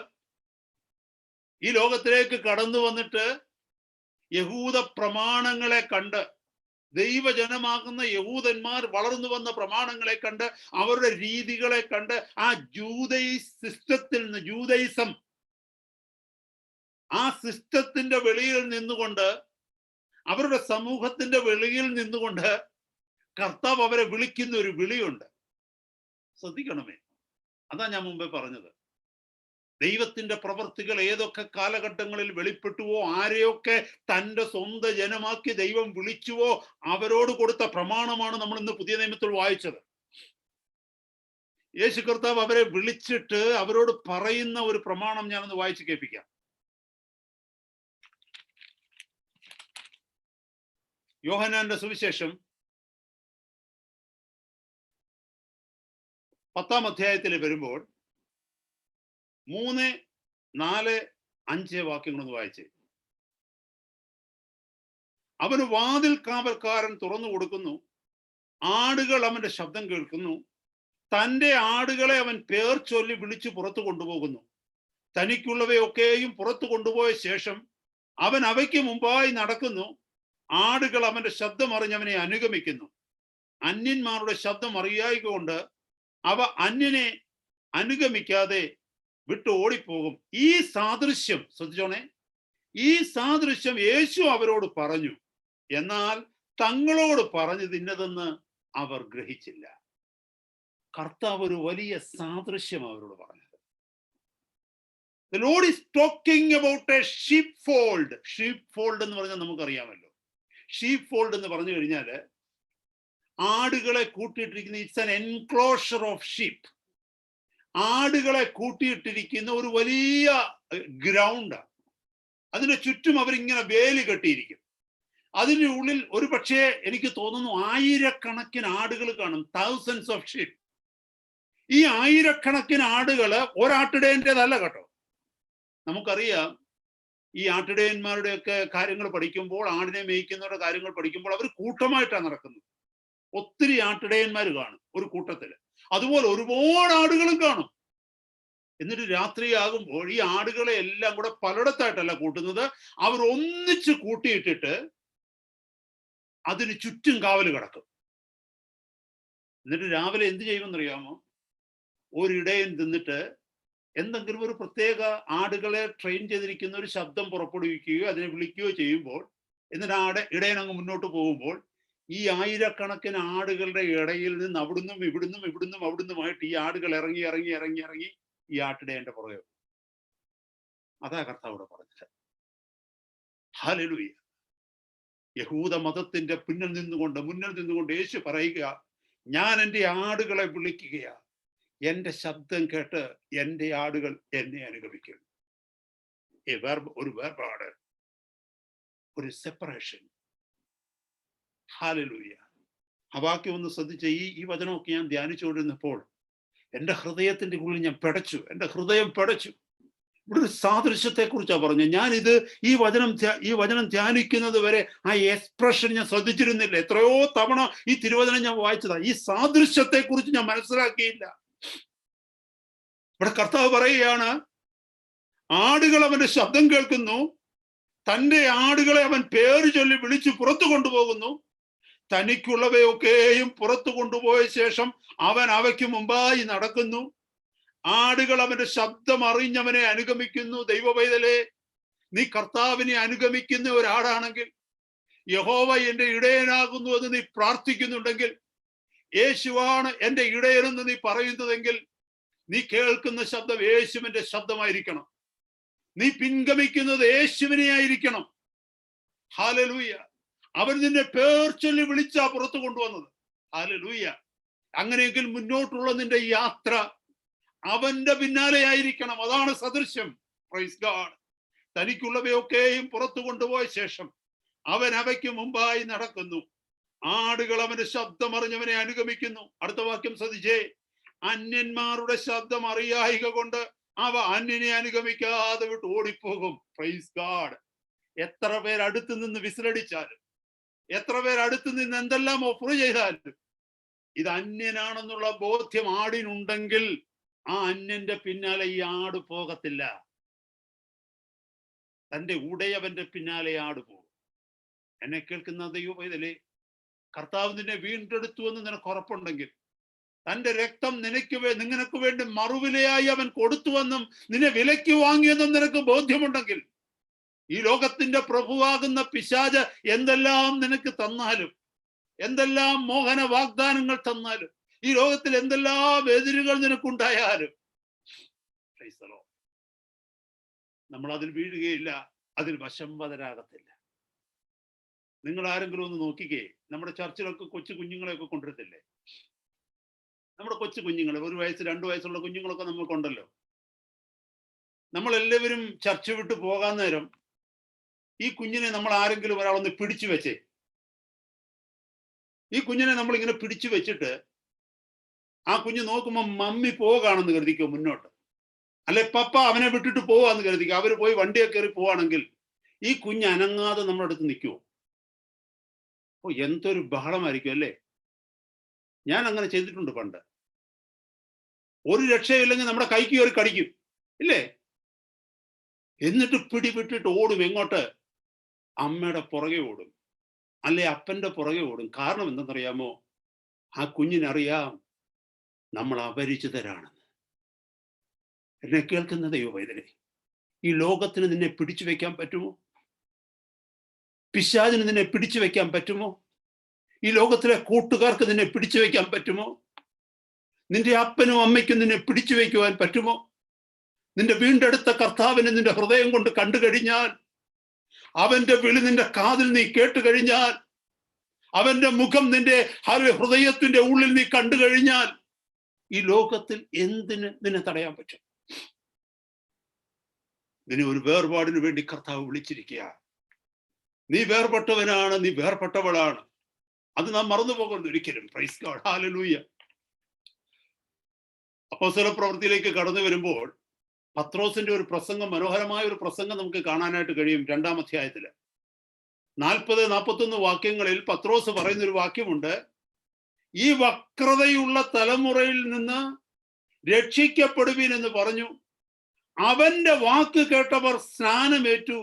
ഈ ലോകത്തിലേക്ക് കടന്നു വന്നിട്ട് യഹൂദ പ്രമാണങ്ങളെ കണ്ട്, ദൈവജനമാകുന്ന യഹൂദന്മാർ വളർന്നു വന്ന പ്രമാണങ്ങളെ കണ്ട്, അവരുടെ രീതികളെ കണ്ട്, ആ സിസ്റ്റത്തിൽ നിന്ന്, ജൂതയിസം ആ സിസ്റ്റത്തിന്റെ വെളിയിൽ നിന്നുകൊണ്ട്, അവരുടെ സമൂഹത്തിന്റെ വെളിയിൽ നിന്നുകൊണ്ട് കർത്താവ് അവരെ വിളിക്കുന്ന ഒരു വിളിയുണ്ട്. ശ്രദ്ധിക്കണമേ. അതാ ഞാൻ മുമ്പേ പറഞ്ഞത്. ദൈവത്തിന്റെ പ്രവർത്തികൾ ഏതൊക്കെ കാലഘട്ടങ്ങളിൽ വെളിപ്പെട്ടുവോ, ആരെയൊക്കെ തൻ്റെ സ്വന്തം ജനമാക്കി ദൈവം വിളിച്ചുവോ, അവരോട് കൊടുത്ത പ്രമാണമാണ് നമ്മൾ ഇന്ന് പുതിയ നിയമത്തിൽ വായിച്ചത്. യേശു കർത്താവ് അവരെ വിളിച്ചിട്ട് അവരോട് പറയുന്ന ഒരു പ്രമാണം ഞാനൊന്ന് വായിച്ചു കേൾപ്പിക്കാം. യോഹന്നാന്റെ സുവിശേഷം 10-ാം അധ്യായത്തിൽ വരുമ്പോൾ 3, 4, 5 വാക്യങ്ങളൊന്ന് വായിച്ചേ. അവന് വാതിൽ കാവൽക്കാരൻ തുറന്നു കൊടുക്കുന്നു, ആടുകൾ അവന്റെ ശബ്ദം കേൾക്കുന്നു, തൻ്റെ ആടുകളെ അവൻ പേർ ചൊല്ലി വിളിച്ചു പുറത്തു കൊണ്ടുപോകുന്നു. തനിക്കുള്ളവയൊക്കെയും പുറത്തു കൊണ്ടുപോയ ശേഷം അവൻ അവയ്ക്ക് മുമ്പായി നടക്കുന്നു. ആടുകൾ അവന്റെ ശബ്ദം അറിഞ്ഞവനെ അനുഗമിക്കുന്നു. അന്യന്മാരുടെ ശബ്ദം അറിയായികൊണ്ട് അവ അന്യനെ അനുഗമിക്കാതെ വിട്ടു ഓടിപ്പോകും. ഈ സാദൃശ്യം ശ്രദ്ധിച്ചോണേ, ഈ സാദൃശ്യം യേശു അവരോട് പറഞ്ഞു, എന്നാൽ തങ്ങളോട് പറഞ്ഞത് ഇന്നതെന്ന് അവർ ഗ്രഹിച്ചില്ല. കർത്താവ് ഒരു വലിയ സാദൃശ്യം അവരോട് പറഞ്ഞത്. The Lord is talking about a sheepfold. Sheepfold എന്ന് പറഞ്ഞാൽ നമുക്കറിയാമല്ലോ. ഷീപ്പ് എന്ന് പറഞ്ഞു കഴിഞ്ഞാൽ ആടുകളെ കൂട്ടിയിട്ടിരിക്കുന്ന, it's an enclosure of sheep. ആടുകളെ കൂട്ടിയിട്ടിരിക്കുന്ന ഒരു വലിയ ഗ്രൗണ്ടാണ്. അതിന് ചുറ്റും അവരിങ്ങനെ വേലി കെട്ടിയിരിക്കും. അതിൻ്റെ ഉള്ളിൽ ഒരു പക്ഷേ എനിക്ക് തോന്നുന്നു ആയിരക്കണക്കിന് ആടുകൾ കാണും, തൗസൻഡ്സ് ഓഫ് ഷീപ്പ്. ഈ ആയിരക്കണക്കിന് ആടുകൾ ഒരാട്ടിടയൻ്റെതല്ല കേട്ടോ. നമുക്കറിയാം, ഈ ആട്ടിടയന്മാരുടെയൊക്കെ കാര്യങ്ങൾ പഠിക്കുമ്പോൾ, ആടിനെ മേയ്ക്കുന്നവരുടെ കാര്യങ്ങൾ പഠിക്കുമ്പോൾ അവർ കൂട്ടമായിട്ടാണ് നടക്കുന്നത്. ഒത്തിരി ആട്ടിടയന്മാർ കാണും ഒരു കൂട്ടത്തില്. അതുപോലെ ഒരുപാട് ആടുകളും കാണും. എന്നിട്ട് രാത്രിയാകുമ്പോൾ ഈ ആടുകളെ എല്ലാം കൂടെ പലയിടത്തായിട്ടല്ല കൂട്ടുന്നത്, അവർ ഒന്നിച്ച് കൂട്ടിയിട്ടിട്ട് അതിന് ചുറ്റും കാവൽ കിടക്കും. എന്നിട്ട് രാവിലെ എന്ത് ചെയ്യുമെന്നറിയാമോ? ഒരിടയൻ തിന്നിട്ട് എന്തെങ്കിലും ഒരു പ്രത്യേക ആടുകളെ ട്രെയിൻ ചെയ്തിരിക്കുന്ന ഒരു ശബ്ദം പുറപ്പെടുവിക്കുകയോ അതിനെ വിളിക്കുകയോ ചെയ്യുമ്പോൾ, എന്നിട്ട് ഇടയൻ അങ്ങ് മുന്നോട്ട് പോകുമ്പോൾ ഈ ആയിരക്കണക്കിന് ആടുകളുടെ ഇടയിൽ നിന്ന് അവിടുന്നും അവിടുന്നുമായിട്ട് ഈ ആടുകൾ ഇറങ്ങി ഇറങ്ങി ഇറങ്ങി ഇറങ്ങി ഈ ആട്ടിടയന്റെ പുറകെ. അതാ കർത്താവ് പറഞ്ഞത്. ഹല്ലേലൂയ. യഹൂദ മതത്തിന്റെ മുന്നിൽ നിന്നുകൊണ്ട് യേശു പറയുക, ഞാൻ എൻ്റെ ആടുകളെ വിളിക്കുകയാ, എന്റെ ശബ്ദം കേട്ട് എൻ്റെ ആടുകൾ എന്നെ അനുഗമിക്കും. ഒരു വേർപാട്, ഒരു സെപ്പറേഷൻ. ഹല്ലേലൂയ. ആ വാക്യം ഒന്ന് ശ്രദ്ധിച്ച ഈ വചനമൊക്കെ ഞാൻ ധ്യാനിച്ചുകൊണ്ടിരുന്നപ്പോൾ എൻ്റെ ഹൃദയത്തിന്റെ ഉള്ളിൽ ഞാൻ പിടച്ചു, എൻ്റെ ഹൃദയം പിടച്ചു. ഇവിടെ ഒരു സാദൃശ്യത്തെ കുറിച്ചാണ് പറഞ്ഞത്. ഞാനിത് ഈ വചനം ധ്യാനിക്കുന്നത് വരെ ആ എക്സ്പ്രഷൻ ഞാൻ ശ്രദ്ധിച്ചിരുന്നില്ല. എത്രയോ തവണ ഈ തിരുവചനം ഞാൻ വായിച്ചതാ, ഈ സാദൃശ്യത്തെ കുറിച്ച് ഞാൻ മനസ്സിലാക്കിയില്ല. ഇവിടെ കർത്താവ് പറയുകയാണ്, ആടുകൾ അവന്റെ ശബ്ദം കേൾക്കുന്നു, തൻ്റെ ആടുകളെ അവൻ പേര് ചൊല്ലി വിളിച്ചു പുറത്തു കൊണ്ടുപോകുന്നു, തനിക്കുള്ളവയൊക്കെയും പുറത്തു കൊണ്ടുപോയ ശേഷം അവൻ അവയ്ക്ക് മുമ്പായി നടക്കുന്നു, ആടുകൾ അവന്റെ ശബ്ദം അറിഞ്ഞവനെ അനുഗമിക്കുന്നു. ദൈവപൈതലേ, നീ കർത്താവിനെ അനുഗമിക്കുന്ന ഒരാടാണെങ്കിൽ, യഹോവ എന്റെ ഇടയനാകുന്നു എന്ന് നീ പ്രാർത്ഥിക്കുന്നുണ്ടെങ്കിൽ, യേശുവാണ് എന്റെ ഇടയനെന്ന് നീ പറയുന്നതെങ്കിൽ, നീ കേൾക്കുന്ന ശബ്ദം യേശുവിന്റെ ശബ്ദമായിരിക്കണം. നീ പിൻഗമിക്കുന്നത് യേശുവിനെ ആയിരിക്കണം. ഹല്ലേലൂയ. അവൻ നിന്നെ പേർ ചൊല്ലി വിളിച്ചാ പുറത്തു കൊണ്ടുവന്നത്. ഹല്ലേലൂയ. അങ്ങനെയെങ്കിൽ മുന്നോട്ടുള്ള നിന്റെ യാത്ര അവന്റെ പിന്നാലെ ആയിരിക്കണം. അതാണ് സദൃശ്യം. Praise God. തനിക്കുള്ളവയൊക്കെയും പുറത്തു കൊണ്ടുപോയ ശേഷം അവൻ അവയ്ക്ക് മുമ്പായി നടക്കുന്നു, ആടുകൾ അവന്റെ ശബ്ദം അറിഞ്ഞവനെ അനുഗമിക്കുന്നു. അടുത്ത വാക്യം ശ്രദ്ധിച്ചേ, അന്യന്മാരുടെ ശബ്ദം അറിയായിക കൊണ്ട് അവ അന്യനെ അനുഗമിക്കാതെ വിട്ട് ഓടിപ്പോകും. Praise God. എത്ര പേർ അടുത്ത് നിന്ന് വിസിലടിച്ചാലും, എത്ര പേർ അടുത്ത് നിന്ന് എന്തെല്ലാം ഓഫർ ചെയ്താലും, ഇത് അന്യനാണെന്നുള്ള ബോധ്യം ആടിനുണ്ടെങ്കിൽ ആ അന്യന്റെ പിന്നാലെ ഈ ആട് പോകത്തില്ല. തന്റെ ഉടയവന്റെ പിന്നാലെ ആട് പോകും. എന്നെ കേൾക്കുന്ന ദൈവപൈതലേ, കർത്താവ് നിന്നെ വീണ്ടെടുത്തു എന്ന് നിനക്ക് ഉറപ്പുണ്ടെങ്കിൽ, തന്റെ രക്തം നിനക്ക് വേണ്ടി മറുവിലയായി അവൻ കൊടുത്തുവെന്നും നിന്നെ വിലയ്ക്ക് വാങ്ങിയെന്നും നിനക്ക് ബോധ്യമുണ്ടെങ്കിൽ, ഈ ലോകത്തിന്റെ പ്രഭുവാകുന്ന പിശാച് എന്തെല്ലാം നിനക്ക് തന്നാലും, എന്തെല്ലാം മോഹന വാഗ്ദാനങ്ങൾ തന്നാലും, ഈ ലോകത്തിൽ എന്തെല്ലാം എതിരുകൾ നിനക്കുണ്ടായാലും, നമ്മൾ അതിൽ വീഴുകയില്ല, അതിൽ വശംവദരാകത്തില്ല. നിങ്ങൾ ആരെങ്കിലും ഒന്ന് നോക്കിക്കേ, നമ്മുടെ ചർച്ചിലൊക്കെ കൊച്ചു കുഞ്ഞുങ്ങളെയൊക്കെ കൊണ്ടുവരത്തില്ലേ? നമ്മുടെ കൊച്ചു കുഞ്ഞുങ്ങൾ, 1 വയസ്സ് 2 വയസ്സുള്ള കുഞ്ഞുങ്ങളൊക്കെ നമുക്കുണ്ടല്ലോ. നമ്മളെല്ലാവരും ചർച്ച വിട്ട് പോകാൻ നേരം ഈ കുഞ്ഞിനെ നമ്മൾ ആരെങ്കിലും ഒരാളൊന്ന് പിടിച്ചു വെച്ചേ. ഈ കുഞ്ഞിനെ നമ്മൾ ഇങ്ങനെ പിടിച്ചു വെച്ചിട്ട് ആ കുഞ്ഞ് നോക്കുമ്പോൾ മമ്മി പോകാണെന്ന് കരുതിക്കോ മുന്നോട്ട്, അല്ലെ പപ്പ അവനെ വിട്ടിട്ട് പോവാന്ന് കരുതിക്കോ. അവര് പോയി വണ്ടിയൊക്കെ കയറി പോവാണെങ്കിൽ ഈ കുഞ്ഞ് അനങ്ങാതെ നമ്മുടെ അടുത്ത് നിൽക്കുമോ? ഓ, എന്തൊരു ബഹളമായിരിക്കും അല്ലേ. ഞാൻ അങ്ങനെ ചെയ്തിട്ടുണ്ട് പണ്ട്. ഒരു രക്ഷയില്ലെങ്കിൽ നമ്മുടെ കൈക്ക് കയറി കടിക്കും ഇല്ലേ? എന്നിട്ട് പിടിവിട്ടിട്ട് ഓടും. എങ്ങോട്ട്? അമ്മയുടെ പുറകെ ഓടും, അല്ലെ അപ്പന്റെ പുറകെ ഓടും. കാരണം എന്തെന്നറിയാമോ? ആ കുഞ്ഞിനറിയാം നമ്മൾ അപരിചിതരാണെന്ന്. എന്നെ കേൾക്കുന്ന ദൈവപൈതലേ, ഈ ലോകത്തിന് നിന്നെ പിടിച്ചു വെക്കാൻ പറ്റുമോ? പിശാചിന് നിന്നെ പിടിച്ചു വെക്കാൻ പറ്റുമോ? ഈ ലോകത്തിലെ കൂട്ടുകാർക്ക് നിന്നെ പിടിച്ചു വെക്കാൻ പറ്റുമോ? നിന്റെ അപ്പനും അമ്മയ്ക്കും നിന്നെ പിടിച്ചു വയ്ക്കുവാൻ പറ്റുമോ? നിന്റെ വീണ്ടെടുത്ത കർത്താവിനെ നിന്റെ ഹൃദയം കൊണ്ട് കണ്ടു കഴിഞ്ഞാൽ, അവന്റെ വിളി നിന്റെ കാതിൽ നീ കേട്ട് കഴിഞ്ഞാൽ, അവന്റെ മുഖം നിന്റെ ഹൃദയത്തിന്റെ ഉള്ളിൽ നീ കണ്ടു കഴിഞ്ഞാൽ, ഈ ലോകത്തിൽ എന്തിന് നിന്നെ തടയാൻ പറ്റും? നിന്നെ ഒരു വേർപാടിന് വേണ്ടി കർത്താവ് വിളിച്ചിരിക്കുക. നീ വേർപെട്ടവനാണ്, നീ വേർപെട്ടവളാണ്. അത് നാം മറന്നു പോകരുത് ഒരിക്കലും. Praise God. ഹല്ലേലൂയ. അപ്പോസ്തല പ്രവൃത്തിയിലേക്ക് കടന്നു വരുമ്പോൾ പത്രോസിന്റെ ഒരു പ്രസംഗം, മനോഹരമായ ഒരു പ്രസംഗം നമുക്ക് കാണാനായിട്ട് കഴിയും. 2-ാം അധ്യായത്തില് 40-41 വാക്യങ്ങളിൽ പത്രോസ് പറയുന്ന ഒരു വാക്യമുണ്ട്. ഈ വക്രതയുള്ള തലമുറയിൽ നിന്ന് രക്ഷിക്കപ്പെടുവീൻ എന്ന് പറഞ്ഞു. അവന്റെ വാക്ക് കേട്ടവർ സ്നാനമേറ്റു.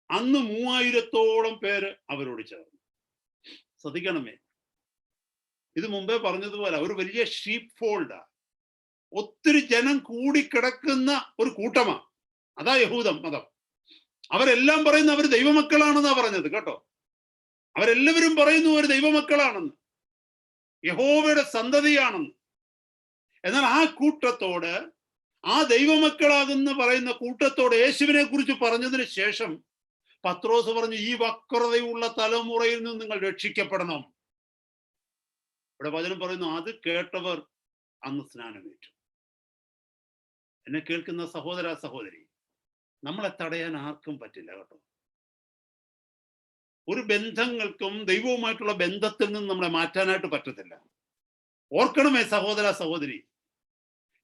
അന്ന് 3000-ഓളം പേര് അവരോട് ചേർന്നു. ശ്രദ്ധിക്കണമേ, ഇത് മുമ്പേ പറഞ്ഞതുപോലെ ഒരു വലിയ ഷീപ്പ് ഫോൾഡാ, ഒത്തിരി ജനം കൂടിക്കിടക്കുന്ന ഒരു കൂട്ടമാണ്. അതാ യഹൂദ മതം. അവരെല്ലാം പറയുന്നു അവർ ദൈവമക്കളാണെന്നാ പറഞ്ഞത് കേട്ടോ. അവരെല്ലാവരും പറയുന്നു അവർ ദൈവമക്കളാണെന്ന്, യഹോവയുടെ സന്തതിയാണെന്ന്. എന്നാൽ ആ കൂട്ടത്തോട്, ആ ദൈവമക്കളാകുന്ന പറയുന്ന കൂട്ടത്തോട് യേശുവിനെ കുറിച്ച് പറഞ്ഞതിന് ശേഷം പത്രോസ് പറഞ്ഞു, ഈ വക്രതയുള്ള തലമുറയിൽ നിന്ന് നിങ്ങൾ രക്ഷിക്കപ്പെടണം. ഇവിടെ വചനം പറയുന്നു, അത് കേട്ടവർ അന്ന് സ്നാനമേറ്റു. എന്നെ കേൾക്കുന്ന സഹോദര സഹോദരി, നമ്മളെ തടയാൻ ആർക്കും പറ്റില്ല കേട്ടോ. ഒരു ബന്ധങ്ങൾക്കും ദൈവവുമായിട്ടുള്ള ബന്ധത്തിൽ നിന്ന് നമ്മളെ മാറ്റാനായിട്ട് പറ്റത്തില്ല. ഓർക്കണമേ സഹോദര സഹോദരി,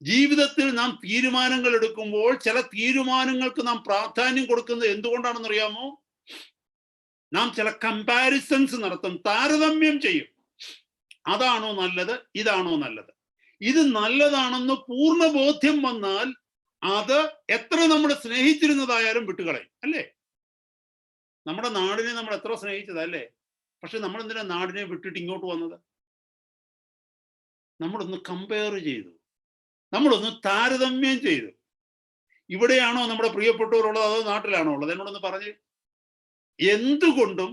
ജീവിതത്തിൽ നാം തീരുമാനങ്ങൾ എടുക്കുമ്പോൾ ചില തീരുമാനങ്ങൾക്ക് നാം പ്രാധാന്യം കൊടുക്കുന്നത് എന്തുകൊണ്ടാണെന്ന് അറിയാമോ? നാം ചില കമ്പാരിസൺസ് നടത്തും, താരതമ്യം ചെയ്യും. അതാണോ നല്ലത്, ഇതാണോ നല്ലത്? ഇത് നല്ലതാണെന്ന് പൂർണ്ണ ബോധ്യം വന്നാൽ അത് എത്ര നമ്മൾ സ്നേഹിച്ചിരുന്നതായാലും വിട്ടുകളയും, അല്ലേ? നമ്മുടെ നാടിനെ നമ്മൾ എത്ര സ്നേഹിച്ചതല്ലേ? പക്ഷെ നമ്മൾ എന്തിനാ നാടിനെ വിട്ടിട്ട് ഇങ്ങോട്ട് വന്നത്? നമ്മളൊന്ന് കമ്പയർ ചെയ്തു, നമ്മളൊന്ന് താരതമ്യം ചെയ്തു. ഇവിടെയാണോ നമ്മുടെ പ്രിയപ്പെട്ടവരുള്ളത്, അതോ നാട്ടിലാണോ ഉള്ളത്? എന്നോടൊന്ന് പറഞ്ഞ്. എന്തുകൊണ്ടും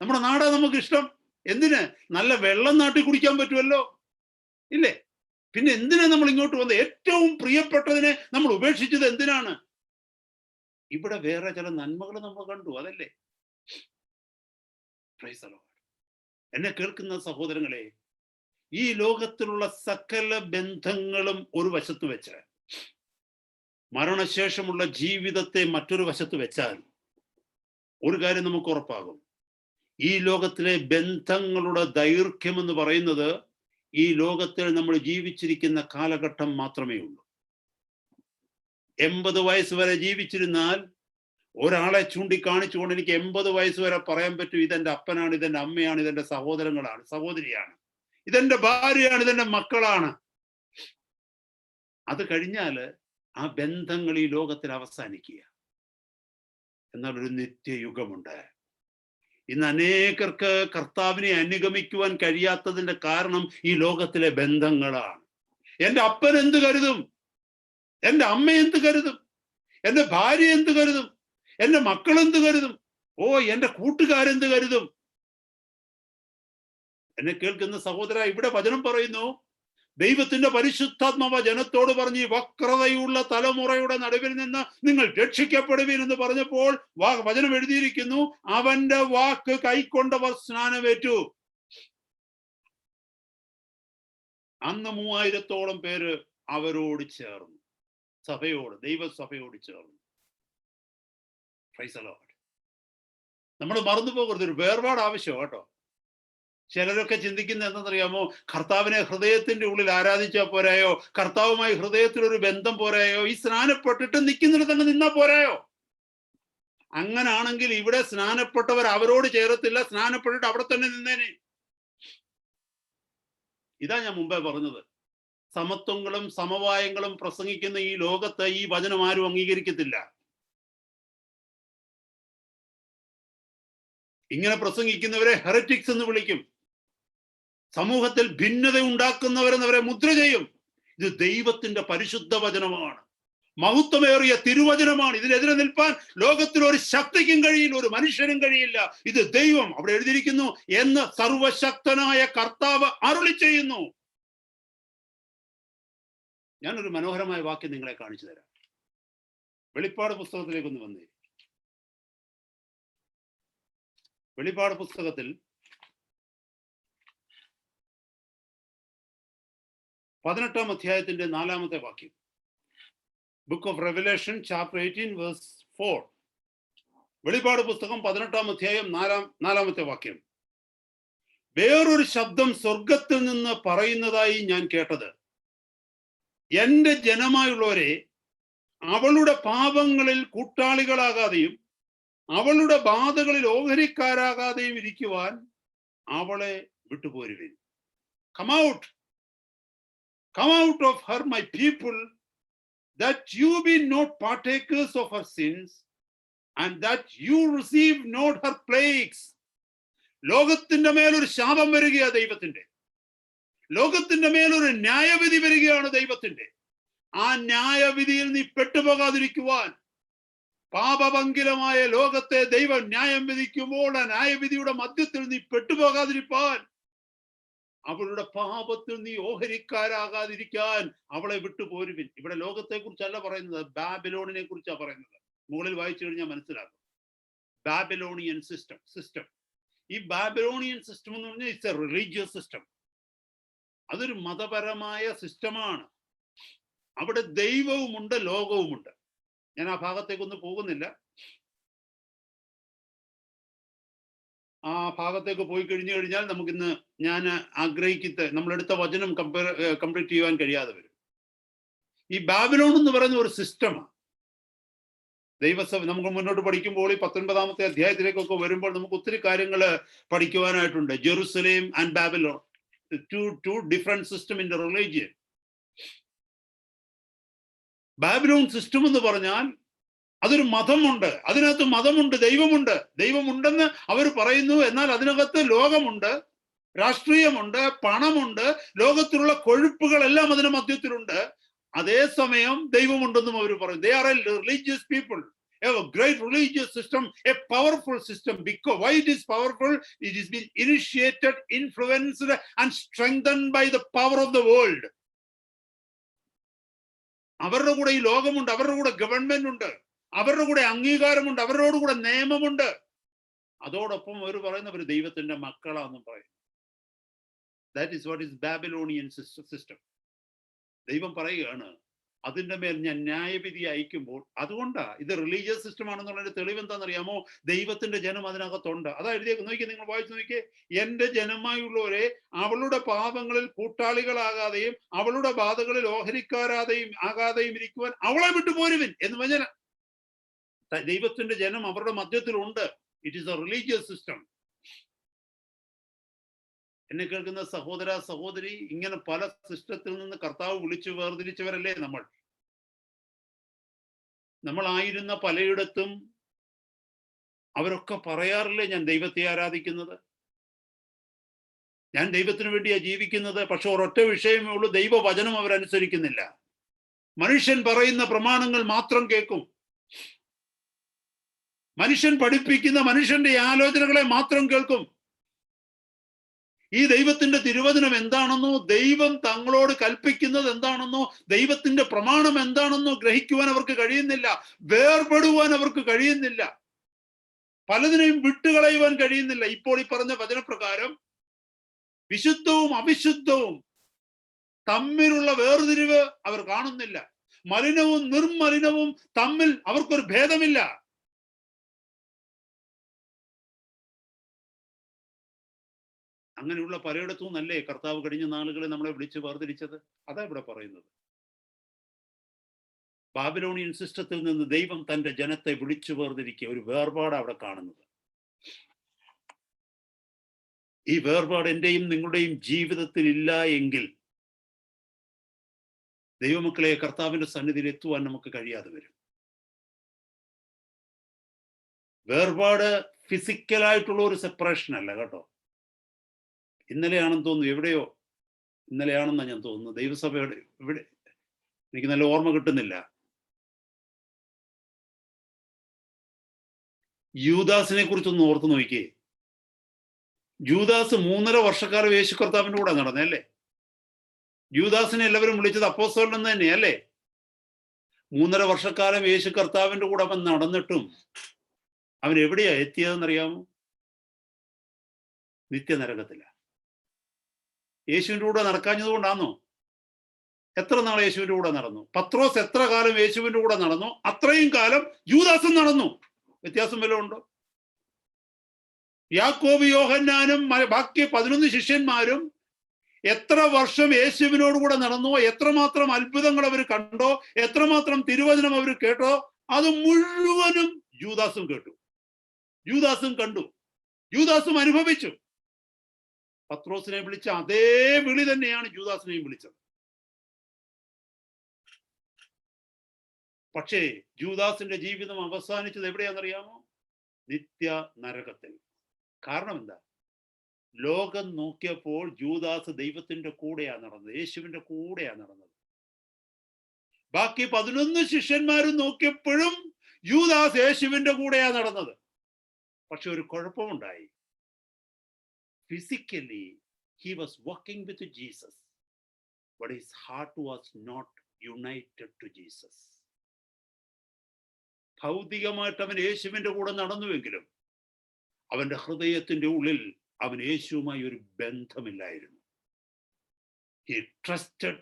നമ്മുടെ നാടാ നമുക്ക് ഇഷ്ടം. എന്തിന്? നല്ല വെള്ളം നാട്ടിൽ കുടിക്കാൻ പറ്റുമല്ലോ, ഇല്ലേ? പിന്നെ എന്തിനാ നമ്മൾ ഇങ്ങോട്ട് വന്നത്? ഏറ്റവും പ്രിയപ്പെട്ടതിനെ നമ്മൾ ഉപേക്ഷിച്ചത് എന്തിനാണ്? ഇവിടെ വേറെ ചില നന്മകൾ നമ്മൾ കണ്ടു, അതല്ലേ? Praise the Lord. എന്നെ കേൾക്കുന്ന സഹോദരങ്ങളെ, ഈ ലോകത്തിലുള്ള സകല ബന്ധങ്ങളും ഒരു വശത്ത് വെച്ച് മരണശേഷമുള്ള ജീവിതത്തെ മറ്റൊരു വശത്ത് വെച്ചാൽ ഒരു കാര്യം നമുക്ക് ഉറപ്പാകും, ഈ ലോകത്തിലെ ബന്ധങ്ങളുടെ ദൈർഘ്യം എന്ന് പറയുന്നത് ഈ ലോകത്തിൽ നമ്മൾ ജീവിച്ചിരിക്കുന്ന കാലഘട്ടം മാത്രമേ ഉള്ളൂ. 80 വയസ്സ് വരെ ജീവിച്ചിരുന്നാൽ ഒരാളെ ചൂണ്ടിക്കാണിച്ചുകൊണ്ട് എനിക്ക് 80 വയസ്സ് വരെ പറയാൻ പറ്റും, ഇതെന്റെ അപ്പനാണ്, ഇതെന്റെ അമ്മയാണ്, ഇതെന്റെ സഹോദരങ്ങളാണ്, സഹോദരിയാണ്, ഇതെന്റെ ഭാര്യയാണ്, ഇതെന്റെ മക്കളാണ്. അത് കഴിഞ്ഞാല് ആ ബന്ധങ്ങൾ ഈ ലോകത്തിൽ അവസാനിക്കുക. എന്നാൽ ഒരു നിത്യയുഗമുണ്ട്. ഇന്ന് അനേകർക്ക് കർത്താവിനെ അനുഗമിക്കുവാൻ കഴിയാത്തതിന്റെ കാരണം ഈ ലോകത്തിലെ ബന്ധങ്ങളാണ്. എൻ്റെ അപ്പൻ എന്ത് കരുതും, എൻ്റെ അമ്മ എന്ത് കരുതും, എൻ്റെ ഭാര്യ എന്ത് കരുതും, എൻ്റെ മക്കൾ എന്ത് കരുതും, ഓ എൻ്റെ കൂട്ടുകാരെന്ത് കരുതും? എന്നെ കേൾക്കുന്ന സഹോദര, ഇവിടെ വചനം പറയുന്നു, ദൈവത്തിന്റെ പരിശുദ്ധാത്മാവ് ജനത്തോട് പറഞ്ഞ്, ഈ വക്രതയുള്ള തലമുറയുടെ നടുവിൽ നിന്ന് നിങ്ങൾ രക്ഷിക്കപ്പെടുവീൻ എന്ന് പറഞ്ഞപ്പോൾ വചനം എഴുതിയിരിക്കുന്നു, അവന്റെ വാക്ക് കൈക്കൊണ്ടവർ സ്നാനമേറ്റു. അന്ന് 3000-ഓളം പേര് അവരോട് ചേർന്നു, സഭയോട്, ദൈവസഭയോട് ചേർന്നു. Praise the Lord. നമ്മൾ മറന്നു പോകരുത്, ഒരു വേർപാട് ആവശ്യം കേട്ടോ. ചിലരൊക്കെ ചിന്തിക്കുന്നത് എന്തെന്നറിയാമോ? കർത്താവിനെ ഹൃദയത്തിന്റെ ഉള്ളിൽ ആരാധിച്ചാൽ പോരായോ? കർത്താവുമായി ഹൃദയത്തിൽ ഒരു ബന്ധം പോരായോ? ഈ സ്നാനപ്പെട്ടിട്ട് നിൽക്കുന്നിടത്ത് അങ്ങ് നിന്നാ പോരായോ? അങ്ങനാണെങ്കിൽ ഇവിടെ സ്നാനപ്പെട്ടവർ അവരോട് ചേരത്തില്ല, സ്നാനപ്പെട്ടിട്ട് അവിടെ തന്നെ നിന്നേനെ. ഇതാ ഞാൻ മുമ്പേ പറഞ്ഞത്, സമത്വങ്ങളും സമവായങ്ങളും പ്രസംഗിക്കുന്ന ഈ ലോകത്ത് ഈ വചനം ആരും അംഗീകരിക്കത്തില്ല. ഇങ്ങനെ പ്രസംഗിക്കുന്നവരെ ഹെററ്റിക്സ് എന്ന് വിളിക്കും. സമൂഹത്തിൽ ഭിന്നത ഉണ്ടാക്കുന്നവരെന്നവരെ മുദ്ര ചെയ്യും. ഇത് ദൈവത്തിന്റെ പരിശുദ്ധ വചനമാണ്, മഹത്വമേറിയ തിരുവചനമാണ്. ഇതിനെതിരെ നിൽപ്പാൻ ലോകത്തിൽ ഒരു ശക്തിക്കും കഴിയില്ല, ഒരു മനുഷ്യനും കഴിയില്ല. ഇത് ദൈവം അവിടെ എഴുതിയിരിക്കുന്നു എന്ന് സർവശക്തനായ കർത്താവ് അരുളി ചെയ്യുന്നു. ഞാനൊരു മനോഹരമായ വാക്യം നിങ്ങളെ കാണിച്ചു തരാം. വെളിപ്പാട് പുസ്തകത്തിലേക്കൊന്ന് വന്നേ. വെളിപ്പാട് പുസ്തകത്തിൽ 18-ാം അധ്യായത്തിന്റെ 4-ാമത്തെ വാക്യം. Book of Revelation chapter 18 verse 4. വെളിപ്പാട് പുസ്തകം 18-ാം അധ്യായം 4-ാമത്തെ വാക്യം. വേറൊരു ശബ്ദം സ്വർഗത്തിൽ നിന്ന് പറയുന്നതായി ഞാൻ കേട്ടത്, എന്റെ ജനമായുള്ളവരെ, അവളുടെ പാപങ്ങളിൽ കൂട്ടാളികളാകാതെയും അവളുടെ ബാധകളിൽ ഓഹരിക്കാരാകാതെയും ഇരിക്കുവാൻ അവളെ വിട്ടുപോരുവിൻ. Come out of her, my people, that you be not partakers of her sins, and that you receive not her plagues. ലോകത്തിന്റെ മേലൊരു ശാപം വരികയാ ദൈവത്തിന്റെ. ലോകത്തിന്റെ മേലൊരു ന്യായവിധി വരികയാണ് ദൈവത്തിന്റെ. ആ ന്യായവിധിയിൽ നീ പെട്ടുപോകാതിരിക്കുവാൻ, പാപഭംഗിലമായ ലോകത്തെ ദൈവം ന്യായം വിധിക്കുമ്പോൾ ആ ന്യായവിധിയുടെ മധ്യത്തിൽ നീ പെട്ടുപോകാതിരിക്കാൻ, അവളുടെ പാപത്തിൽ നീ ഓഹരിക്കാരാകാതിരിക്കാൻ അവളെ വിട്ടുപോരുവിൻ. ഇവിടെ ലോകത്തെ കുറിച്ചല്ല പറയുന്നത്, ബാബിലോണിനെ കുറിച്ചാണ് പറയുന്നത്. മുകളിൽ വായിച്ചു കഴിഞ്ഞാൽ മനസ്സിലാക്കും. Babylonian system. ഈ ബാബിലോണിയൻ സിസ്റ്റം എന്ന് പറഞ്ഞാൽ ഇറ്റ്സ് എ റിലീജിയസ് സിസ്റ്റം. അതൊരു മതപരമായ സിസ്റ്റമാണ്. അവിടെ ദൈവവുമുണ്ട്, ലോകവുമുണ്ട്. ഞാൻ ആ ഭാഗത്തേക്കൊന്നും പോകുന്നില്ല. ആ ഭാഗത്തേക്ക് പോയി കഴിഞ്ഞു കഴിഞ്ഞാൽ നമുക്കിന്ന് ഞാൻ നമ്മളെടുത്ത വചനം കംപ്ലീറ്റ് ചെയ്യുവാൻ കഴിയാതെ വരും. ഈ ബാബിലോൺ എന്ന് പറയുന്ന ഒരു സിസ്റ്റമാണ്. ദൈവസഭ നമുക്ക് മുന്നോട്ട് പഠിക്കുമ്പോൾ ഈ 19-ാമത്തെ അധ്യായത്തിലേക്കൊക്കെ വരുമ്പോൾ നമുക്ക് ഒത്തിരി കാര്യങ്ങൾ പഠിക്കുവാനായിട്ടുണ്ട്. Jerusalem and Babylon, two different system in the religion. Babylon system എന്ന് പറഞ്ഞാൽ അതൊരു മതമുണ്ട്, അതിനകത്ത് മതമുണ്ട്, ദൈവമുണ്ടെന്ന് അവർ പറയുന്നു. എന്നാൽ അതിനകത്ത് ലോകമുണ്ട്, രാഷ്ട്രീയമുണ്ട്, പണമുണ്ട്, ലോകത്തിലുള്ള കൊഴുപ്പുകളെല്ലാം അതിന് മധ്യത്തിലുണ്ട്. അതേസമയം ദൈവമുണ്ടെന്നും അവർ പറയും. They are a religious people, a great religious system, a powerful system. Because why it is powerful? It has been initiated, influenced and strengthened by the power of the world. അവരുടെ കൂടെ ഈ ലോകമുണ്ട്, അവരുടെ കൂടെ ഗവൺമെന്റ് ഉണ്ട്, അവരുടെ കൂടെ അംഗീകാരമുണ്ട്, അവരോട് കൂടെ നിയമമുണ്ട്. അതോടൊപ്പം അവർ പറയുന്നവർ ദൈവത്തിന്റെ മക്കളാണെന്നും പറയും. That is what is Babylonian system. ദൈവം പറയുകയാണ്, അതിൻ്റെ മേൽ ഞാൻ ന്യായവിധി അയക്കുമ്പോൾ. അതുകൊണ്ടാ ഇത് റിലീജിയസ് സിസ്റ്റം ആണെന്നുള്ളതിന്റെ തെളിവ് എന്താണെന്നറിയാമോ? ദൈവത്തിന്റെ ജനം അതിനകത്തുണ്ട്. അതാ എഴുതിയേക്ക്, നോക്കിയേ, നിങ്ങൾ വായിച്ചു നോക്കിയേ. എന്റെ ജനമായുള്ളവരെ അവളുടെ പാപങ്ങളിൽ കൂട്ടാളികളാകാതെയും അവളുടെ ബാധകളിൽ ആകാതെയും ഇരിക്കുവാൻ അവളെ വിട്ടു പോരുവിൻ എന്ന് പറഞ്ഞാൽ ദൈവത്തിന്റെ ജനം അവരുടെ മധ്യത്തിലുണ്ട്. It is a religious system. എന്നെ കേൾക്കുന്ന സഹോദര സഹോദരി, ഇങ്ങനെ പല സിസ്റ്റത്തിൽ നിന്ന് കർത്താവ് വിളിച്ചു വേർതിരിച്ചവരല്ലേ നമ്മൾ. നമ്മളായിരുന്ന പലയിടത്തും അവരൊക്കെ പറയാറില്ലേ, ഞാൻ ദൈവത്തെ ആരാധിക്കുന്നത്, ഞാൻ ദൈവത്തിന് വേണ്ടിയാ ജീവിക്കുന്നത്. പക്ഷെ ഒരൊറ്റ വിഷയമേ ഉള്ളൂ, ദൈവവചനം അവരനുസരിക്കുന്നില്ല. മനുഷ്യൻ പറയുന്ന പ്രമാണങ്ങൾ മാത്രം കേൾക്കും. മനുഷ്യൻ പഠിപ്പിക്കുന്ന മനുഷ്യന്റെ ആലോചനകളെ മാത്രം കേൾക്കും. ഈ ദൈവത്തിന്റെ തിരുവചനം എന്താണെന്നോ, ദൈവം തങ്ങളോട് കൽപ്പിക്കുന്നത് എന്താണെന്നോ, ദൈവത്തിന്റെ പ്രമാണം എന്താണെന്നോ ഗ്രഹിക്കുവാൻ അവർക്ക് കഴിയുന്നില്ല, വേർപെടുവാൻ അവർക്ക് കഴിയുന്നില്ല, പലതിനെയും വിട്ടുകളയുവാൻ കഴിയുന്നില്ല. ഇപ്പോൾ ഈ പറഞ്ഞ വചനപ്രകാരം വിശുദ്ധവും അവിശുദ്ധവും തമ്മിലുള്ള വേർതിരിവ് അവർ കാണുന്നില്ല. മലിനവും നിർമ്മലിനവും തമ്മിൽ അവർക്കൊരു ഭേദമില്ല. അങ്ങനെയുള്ള പലയിടത്തു നിന്നല്ലേ കർത്താവ് കഴിഞ്ഞ നാളുകളെ നമ്മളെ വിളിച്ച് വേർതിരിച്ചത്. അതാ ഇവിടെ പറയുന്നത്. ബാബിലോണിയൻ സിസ്റ്റത്തിൽ നിന്ന് ദൈവം തന്റെ ജനത്തെ വിളിച്ചു വേർതിരിക്കുക, ഒരു വേർപാട് അവിടെ കാണുന്നത്. ഈ വേർപാട് എന്റെയും നിങ്ങളുടെയും ജീവിതത്തിൽ ഇല്ല എങ്കിൽ ദൈവമക്കളെ കർത്താവിന്റെ സന്നിധിയിൽ എത്തുവാൻ നമുക്ക് കഴിയാതെ വരും. വേർപാട് ഫിസിക്കലായിട്ടുള്ള ഒരു സെപ്പറേഷൻ അല്ല കേട്ടോ. ഇന്നലെയാണെന്ന് തോന്നുന്നു, എവിടെയോ ഇന്നലെയാണെന്നാണ് ഞാൻ തോന്നുന്നു, ദൈവസഭയുടെ ഇവിടെ, എനിക്ക് നല്ല ഓർമ്മ കിട്ടുന്നില്ല, യൂദാസിനെ കുറിച്ചൊന്ന് ഓർത്ത് നോക്കിയേ. യൂദാസ് 3.5 വർഷക്കാലം യേശു കർത്താവിന്റെ കൂടെ നടന്നല്ലേ. യൂദാസിനെ എല്ലാവരും വിളിച്ചത് അപ്പോസ്തലൻ എന്ന് തന്നെയല്ലേ. 3.5 വർഷക്കാലം യേശു കർത്താവിന്റെ കൂടെ അവൻ നടന്നിട്ടും അവൻ എവിടെയാ എത്തിയതെന്നറിയാമോ? നിത്യനരകത്തില. യേശുവിൻ്റെ കൂടെ നടക്കാഞ്ഞത് കൊണ്ടാണോ? എത്ര നാൾ യേശുവിൻ്റെ കൂടെ നടന്നു? പത്രോസ് എത്ര കാലം യേശുവിൻ്റെ കൂടെ നടന്നു, അത്രയും കാലം യൂദാസും നടന്നു. വ്യത്യാസം വല്ലതും ഉണ്ടോ? യാക്കോബ്, യോഹന്നാനും ബാക്കി 11 ശിഷ്യന്മാരും എത്ര വർഷം യേശുവിനോട് കൂടെ നടന്നോ, എത്രമാത്രം അത്ഭുതങ്ങൾ അവർ കണ്ടോ, എത്രമാത്രം തിരുവചനം അവർ കേട്ടോ, അത് മുഴുവനും യൂദാസും കേട്ടു, യൂദാസും കണ്ടു, യൂദാസും അനുഭവിച്ചു. പത്രോസിനെ വിളിച്ച അതേ വിളി തന്നെയാണ് ജൂദാസിനെയും വിളിച്ചത്. പക്ഷേ ജൂദാസിന്റെ ജീവിതം അവസാനിച്ചത് എവിടെയാണെന്നറിയാമോ? നിത്യ നരകത്തിൽ. കാരണം എന്താ? ലോകം നോക്കിയപ്പോൾ ജൂദാസ് ദൈവത്തിന്റെ കൂടെയാ നടന്നത്, യേശുവിന്റെ കൂടെയാ നടന്നത്. ബാക്കി 11 ശിഷ്യന്മാരും നോക്കിയപ്പോഴും യൂദാസ് യേശുവിന്റെ കൂടെയാ നടന്നത്. പക്ഷെ ഒരു കുഴപ്പമുണ്ടായി. Physically he was walking with Jesus, but his heart was not united to Jesus. ഭൗതികമായിട്ട് അവൻ യേശുവിന്റെ കൂടെ നടന്നുവെങ്കിലും അവന്റെ ഹൃദയത്തിന്റെ ഉള്ളിൽ അവൻ യേശുവുമായി ഒരു ബന്ധമില്ലായിരുന്നു. He trusted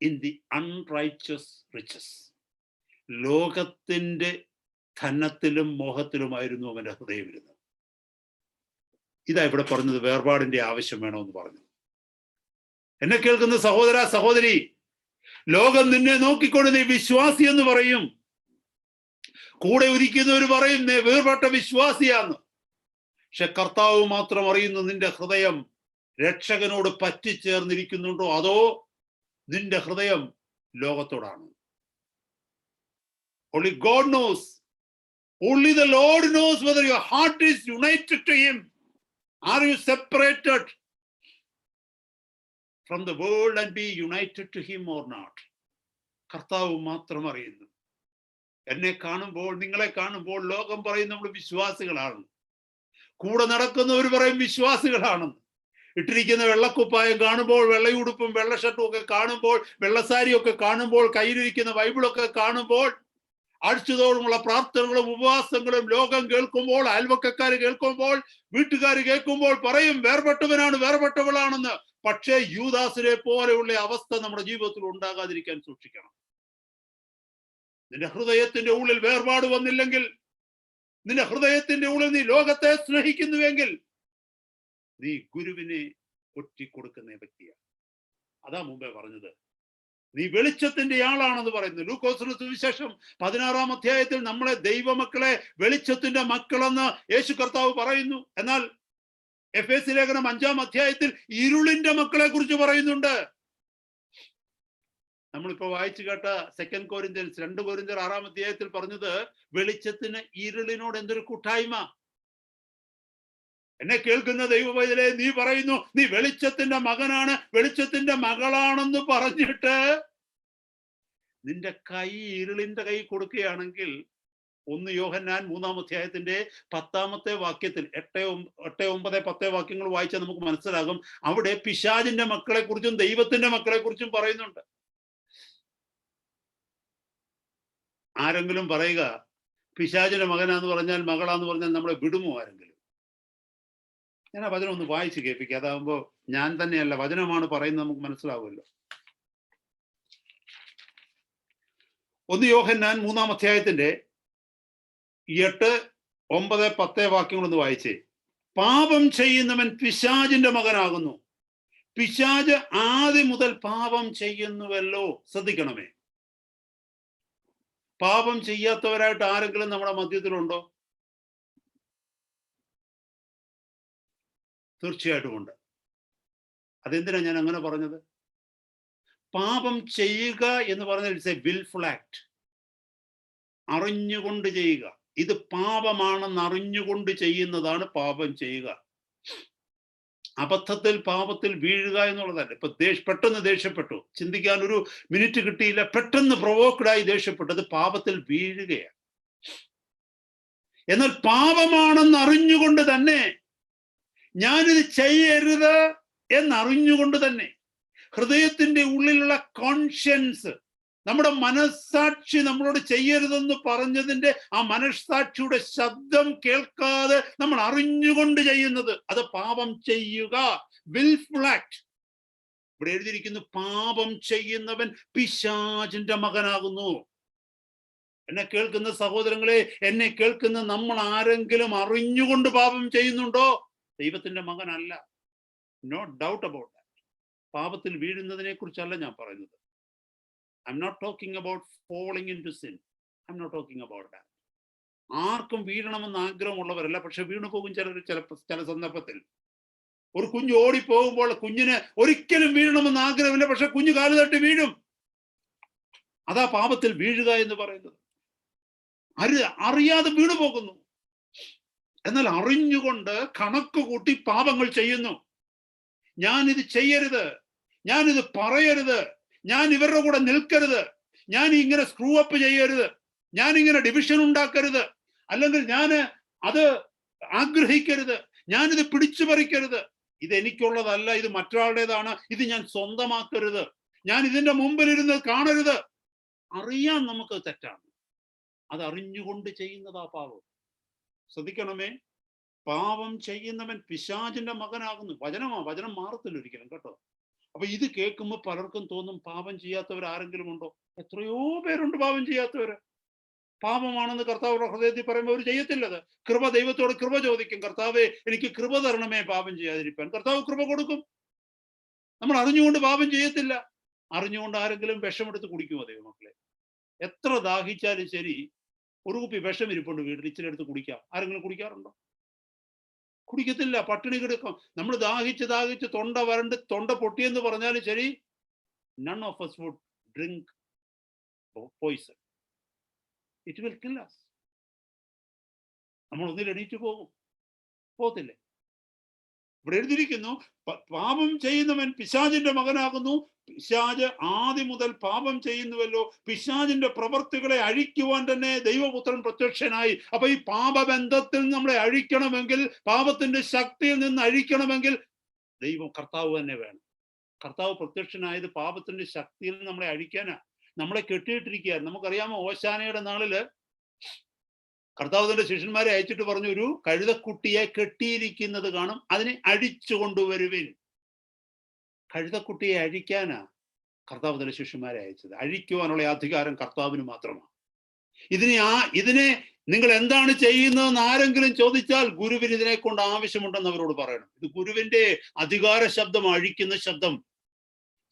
in the unrighteous riches. ലോകത്തിന്റെ ധനത്തിലും മോഹത്തിലുമായിരുന്നു അവന്റെ ഹൃദയം ഇരുന്നത്. ഇതാ ഇവിടെ പറഞ്ഞത്, വേർപാടിന്റെ ആവശ്യം വേണമെന്ന് പറഞ്ഞു. എന്നെ കേൾക്കുന്ന സഹോദര സഹോദരി, ലോകം നിന്നെ നോക്കിക്കൊണ്ട് നീ വിശ്വാസി എന്ന് പറയും, കൂടെ ഇരിക്കുന്നവർ പറയും നീ വേർപെട്ട വിശ്വാസിയാന്ന്. പക്ഷെ കർത്താവ് മാത്രം അറിയുന്നു നിന്റെ ഹൃദയം രക്ഷകനോട് പറ്റിച്ചേർന്നിരിക്കുന്നുണ്ടോ അതോ നിന്റെ ഹൃദയം ലോകത്തോടാണ്. Only God knows. Only the Lord knows whether your heart is united to him. Are you separated from the world and be united to him or not? കർത്താവ് മാത്രം അറിയുന്നു. എന്നെ കാണുമ്പോൾ, നിങ്ങളെ കാണുമ്പോൾ ലോകം പറയും നമ്മൾ വിശ്വാസികളാണ്, കൂടെ നടക്കുന്നവർ പറയും വിശ്വാസികളാണെന്ന്. ഇട്ടിരിക്കുന്ന വെള്ളക്കുപ്പായം കാണുമ്പോൾ, വെള്ളയുടുപ്പും വെള്ള ഷർട്ടും ഒക്കെ കാണുമ്പോൾ, വെള്ളസാരിയൊക്കെ കാണുമ്പോൾ, കയ്യിലിരിക്കുന്ന ബൈബിളൊക്കെ കാണുമ്പോൾ, ആഴ്ചതോറുമുള്ള പ്രാർത്ഥനകളും ഉപവാസങ്ങളും ലോകം കേൾക്കുമ്പോൾ, അയൽവക്കക്കാർ കേൾക്കുമ്പോൾ, വീട്ടുകാർ കേൾക്കുമ്പോൾ പറയും വേർപെട്ടവനാണ്, വേർപെട്ടവളാണെന്ന്. പക്ഷേ യൂദാസിനെ പോലെയുള്ള അവസ്ഥ നമ്മുടെ ജീവിതത്തിൽ ഉണ്ടാകാതിരിക്കാൻ സൂക്ഷിക്കണം. നിന്റെ ഹൃദയത്തിന്റെ ഉള്ളിൽ വേർപാട് വന്നില്ലെങ്കിൽ, നിന്റെ ഹൃദയത്തിന്റെ ഉള്ളിൽ നീ ലോകത്തെ സ്നേഹിക്കുന്നുവെങ്കിൽ നീ ഗുരുവിനെ ഒറ്റിക്കൊടുക്കുന്ന വ്യക്തിയാണ്. അതാ മുമ്പേ പറഞ്ഞത്, നീ വെളിച്ചത്തിന്റെ ആളാണെന്ന് പറയുന്നു. ലൂക്കോസിന്റെ സുവിശേഷം 16-ാം അധ്യായത്തിൽ നമ്മളെ ദൈവമക്കളെ വെളിച്ചത്തിന്റെ മക്കളെന്ന് യേശു കർത്താവ് പറയുന്നു. എന്നാൽ എഫേസ്യ ലേഖനം 5-ാം അധ്യായത്തിൽ ഇരുളിന്റെ മക്കളെ കുറിച്ച് പറയുന്നുണ്ട്. നമ്മളിപ്പോ വായിച്ചു കേട്ട 2 കൊരിന്ത്യൻസ് 2 കൊരിന്ത്യർ 6-ാം അധ്യായത്തിൽ പറഞ്ഞത് വെളിച്ചത്തിന് ഇരുളിനോട് എന്തൊരു കൂട്ടായ്മ. എന്നെ കേൾക്കുന്ന ദൈവവൈതലേ, നീ പറയുന്നു നീ വെളിച്ചത്തിന്റെ മകനാണ്, വെളിച്ചത്തിന്റെ മകളാണെന്ന് പറഞ്ഞിട്ട് നിന്റെ കൈ ഇരുളിന്റെ കൈ കൊടുക്കുകയാണെങ്കിൽ 1 യോഹന്നാൻ 3-ാം അധ്യായത്തിന്റെ 10-ാമത്തെ വാക്യത്തിൽ 8, 9, 10 വാക്യങ്ങൾ വായിച്ചാൽ നമുക്ക് മനസ്സിലാകും. അവിടെ പിശാചിന്റെ മക്കളെ കുറിച്ചും ദൈവത്തിന്റെ മക്കളെ കുറിച്ചും പറയുന്നുണ്ട്. ആരെങ്കിലും പറയുക പിശാചിന്റെ മകനാന്ന് പറഞ്ഞാൽ, മകളാന്ന് പറഞ്ഞാൽ നമ്മളെ വിടുമോ ആരെങ്കിലും? ഞാൻ ആ വചനം ഒന്ന് വായിച്ച് കേൾപ്പിക്കുക. അതാകുമ്പോ ഞാൻ തന്നെയല്ല, വചനമാണ് പറയുന്നത്, നമുക്ക് മനസ്സിലാവുമല്ലോ. 1 യോഹന്നാൻ 3-ാം അധ്യായത്തിന്റെ 8, 9, 10 വാക്യങ്ങളൊന്ന് വായിച്ചേ. പാപം ചെയ്യുന്നവൻ പിശാചിന്റെ മകനാകുന്നു, പിശാച് ആദ്യം മുതൽ പാപം ചെയ്യുന്നുവല്ലോ. ശ്രദ്ധിക്കണമേ, പാപം ചെയ്യാത്തവരായിട്ട് ആരെങ്കിലും നമ്മുടെ മധ്യത്തിലുണ്ടോ? തീർച്ചയായിട്ടും ഉണ്ട്. അതെന്തിനാ ഞാൻ അങ്ങനെ പറഞ്ഞത്? പാപം ചെയ്യുക എന്ന് പറഞ്ഞാൽ ഇറ്റ്സ് എ വിൽഫുൾ ആക്ട്. അറിഞ്ഞുകൊണ്ട് ചെയ്യുക. ഇത് പാപമാണെന്ന് അറിഞ്ഞുകൊണ്ട് ചെയ്യുന്നതാണ് പാപം ചെയ്യുക. അബദ്ധത്തിൽ പാപത്തിൽ വീഴുക എന്നുള്ളതല്ല. ഇപ്പൊ പെട്ടെന്ന് ദേഷ്യപ്പെട്ടു, ചിന്തിക്കാൻ ഒരു മിനിറ്റ് കിട്ടിയില്ല, പെട്ടെന്ന് പ്രൊവോക്ഡായി ദേഷ്യപ്പെട്ടു, അത് പാപത്തിൽ വീഴുകയാണ്. എന്നാൽ പാപമാണെന്ന് അറിഞ്ഞുകൊണ്ട് തന്നെ, ഞാനിത് ചെയ്യരുത് എന്നറിഞ്ഞുകൊണ്ട് തന്നെ, ഹൃദയത്തിന്റെ ഉള്ളിലുള്ള കോൺഷ്യൻസ്, നമ്മുടെ മനസ്സാക്ഷി നമ്മളോട് ചെയ്യരുതെന്ന് പറഞ്ഞതിന്റെ ആ മനസ്സാക്ഷിയുടെ ശബ്ദം കേൾക്കാതെ നമ്മൾ അറിഞ്ഞുകൊണ്ട് ചെയ്യുന്നത്, അത് പാപം ചെയ്യുക, വിൽഫുൾ ആക്ട്. ഇവിടെ എഴുതിയിരിക്കുന്നു, പാപം ചെയ്യുന്നവൻ പിശാചിന്റെ മകനാകുന്നു. എന്നെ കേൾക്കുന്ന സഹോദരങ്ങളെ, എന്നെ കേൾക്കുന്ന നമ്മൾ ആരെങ്കിലും അറിഞ്ഞുകൊണ്ട് പാപം ചെയ്യുന്നുണ്ടോ? ദൈവത്തിന്റെ മകനല്ല. No doubt about that. പാപത്തിൽ വീഴുന്നതിനെ കുറിച്ചല്ല ഞാൻ പറയുന്നത്. I'm not talking about falling into sin. I'm not talking about that. ആർക്കും വീഴണമെന്ന് ആഗ്രഹമുള്ളവരല്ല, പക്ഷെ വീണു പോകും ചില സന്ദർഭത്തിൽ. ഒരു കുഞ്ഞ് ഓടിപ്പോകുമ്പോൾ കുഞ്ഞിന് ഒരിക്കലും വീഴണമെന്ന് ആഗ്രഹമില്ല, പക്ഷെ കുഞ്ഞ് കാല് തട്ടി വീഴും. അതാ പാപത്തിൽ വീഴുക എന്ന് പറയുന്നത്. അറിയാതെ വീണു പോകുന്നു. എന്നാൽ അറിഞ്ഞുകൊണ്ട് കണക്ക് കൂട്ടി പാപങ്ങൾ ചെയ്യുന്നു. ഞാനിത് ചെയ്യരുത്, ഞാനിത് പറയരുത്, ഞാൻ ഇവരുടെ കൂടെ നിൽക്കരുത്, ഞാൻ ഇങ്ങനെ സ്ക്രൂ അപ്പ് ചെയ്യരുത്, ഞാൻ ഇങ്ങനെ ഡിവിഷൻ ഉണ്ടാക്കരുത്, അല്ലെങ്കിൽ ഞാൻ അത് ആഗ്രഹിക്കരുത്, ഞാനിത് പിടിച്ചു പറിക്കരുത്, ഇത് എനിക്കുള്ളതല്ല, ഇത് മറ്റൊരാളുടേതാണ്, ഇത് ഞാൻ സ്വന്തമാക്കരുത്, ഞാൻ ഇതിന്റെ മുമ്പിലിരുന്ന് കാണരുത്. അറിയാൻ നമുക്ക് തെറ്റാണ്, അത് അറിഞ്ഞുകൊണ്ട് ചെയ്യുന്നതാ പാപം. ശ്രദ്ധിക്കണമേ, പാപം ചെയ്യുന്നവൻ പിശാചിന്റെ മകനാകുന്നു. വചനം മാറത്തില്ല ഒരിക്കലും കേട്ടോ. അപ്പൊ ഇത് കേൾക്കുമ്പോൾ പലർക്കും തോന്നും പാപം ചെയ്യാത്തവർ ആരെങ്കിലും ഉണ്ടോ? എത്രയോ പേരുണ്ട് പാപം ചെയ്യാത്തവര്. പാപമാണെന്ന് കർത്താവ് ഹൃദയത്തിൽ പറയുമ്പോൾ അവർ ചെയ്യത്തില്ലത്. ദൈവത്തോട് കൃപ ചോദിക്കും, കർത്താവേ എനിക്ക് കൃപ തരണമേ പാപം ചെയ്യാതിരിക്കാൻ. കർത്താവ് കൃപ കൊടുക്കും. നമ്മൾ അറിഞ്ഞുകൊണ്ട് പാപം ചെയ്യത്തില്ല. അറിഞ്ഞുകൊണ്ട് ആരെങ്കിലും വിഷമെടുത്ത് കുടിക്കുമോ ദൈവമക്കളെ? എത്ര ദാഹിച്ചാലും ശരി, ഒരു കുപ്പി വിഷം ഇരിപ്പുണ്ട് വീട്ടിൽ, ഇച്ചിരി എടുത്ത് കുടിക്കാം. ആരെങ്കിലും കുടിക്കാറുണ്ടോ? കുടിക്കത്തില്ല, പട്ടിണി കിടക്കും. നമ്മൾ ദാഹിച്ച് തൊണ്ട വരണ്ട് തൊണ്ട പൊട്ടിയെന്ന് പറഞ്ഞാലും ശരി, none of us would drink poison. It will kill us. നമ്മൾ ഒന്നിൽ എണീറ്റ് പോകത്തില്ലേ? ഇവിടെ എഴുതിയിരിക്കുന്നു, പാപം ചെയ്യുന്നവൻ പിശാചിന്റെ മകനാകുന്നു. പിശാച് ആദ്യം മുതൽ പാപം ചെയ്യുന്നുവല്ലോ. പിശാചിന്റെ പ്രവർത്തികളെ അഴിക്കുവാൻ തന്നെ ദൈവപുത്രൻ പ്രത്യക്ഷനായി. അപ്പൊ ഈ പാപബന്ധത്തിൽ നമ്മളെ അഴിക്കണമെങ്കിൽ, പാപത്തിന്റെ ശക്തിയിൽ നിന്ന് അഴിക്കണമെങ്കിൽ കർത്താവ് തന്നെ വേണം. കർത്താവ് പ്രത്യക്ഷനായത് പാപത്തിന്റെ ശക്തിയിൽ നമ്മളെ അഴിക്കാനാ. നമ്മളെ കെട്ടിയിട്ടിരിക്കുകയായിരുന്നു. നമുക്കറിയാമോ, ഓശാനയുടെ നാളില് കർത്താവ് തന്റെ ശിഷ്യന്മാരെ അയച്ചിട്ട് പറഞ്ഞു, ഒരു കഴുതക്കുട്ടിയെ കെട്ടിയിരിക്കുന്നത് കാണും, അതിനെ അഴിച്ചു കൊണ്ടുവരുവിൻ. കഴുതക്കുട്ടിയെ അഴിക്കാനാ കർത്താവ് തന്റെ ശിഷ്യന്മാരെ അയച്ചത്. അഴിക്കുവാനുള്ള അധികാരം കർത്താവിന് മാത്രമാണ്. ഇതിനെ നിങ്ങൾ എന്താണ് ചെയ്യുന്നതെന്ന് ആരെങ്കിലും ചോദിച്ചാൽ ഗുരുവിന് ഇതിനെ കൊണ്ട് ആവശ്യമുണ്ടെന്ന് അവരോട് പറയണം. ഇത് ഗുരുവിന്റെ അധികാര ശബ്ദം, അഴിക്കുന്ന ശബ്ദം.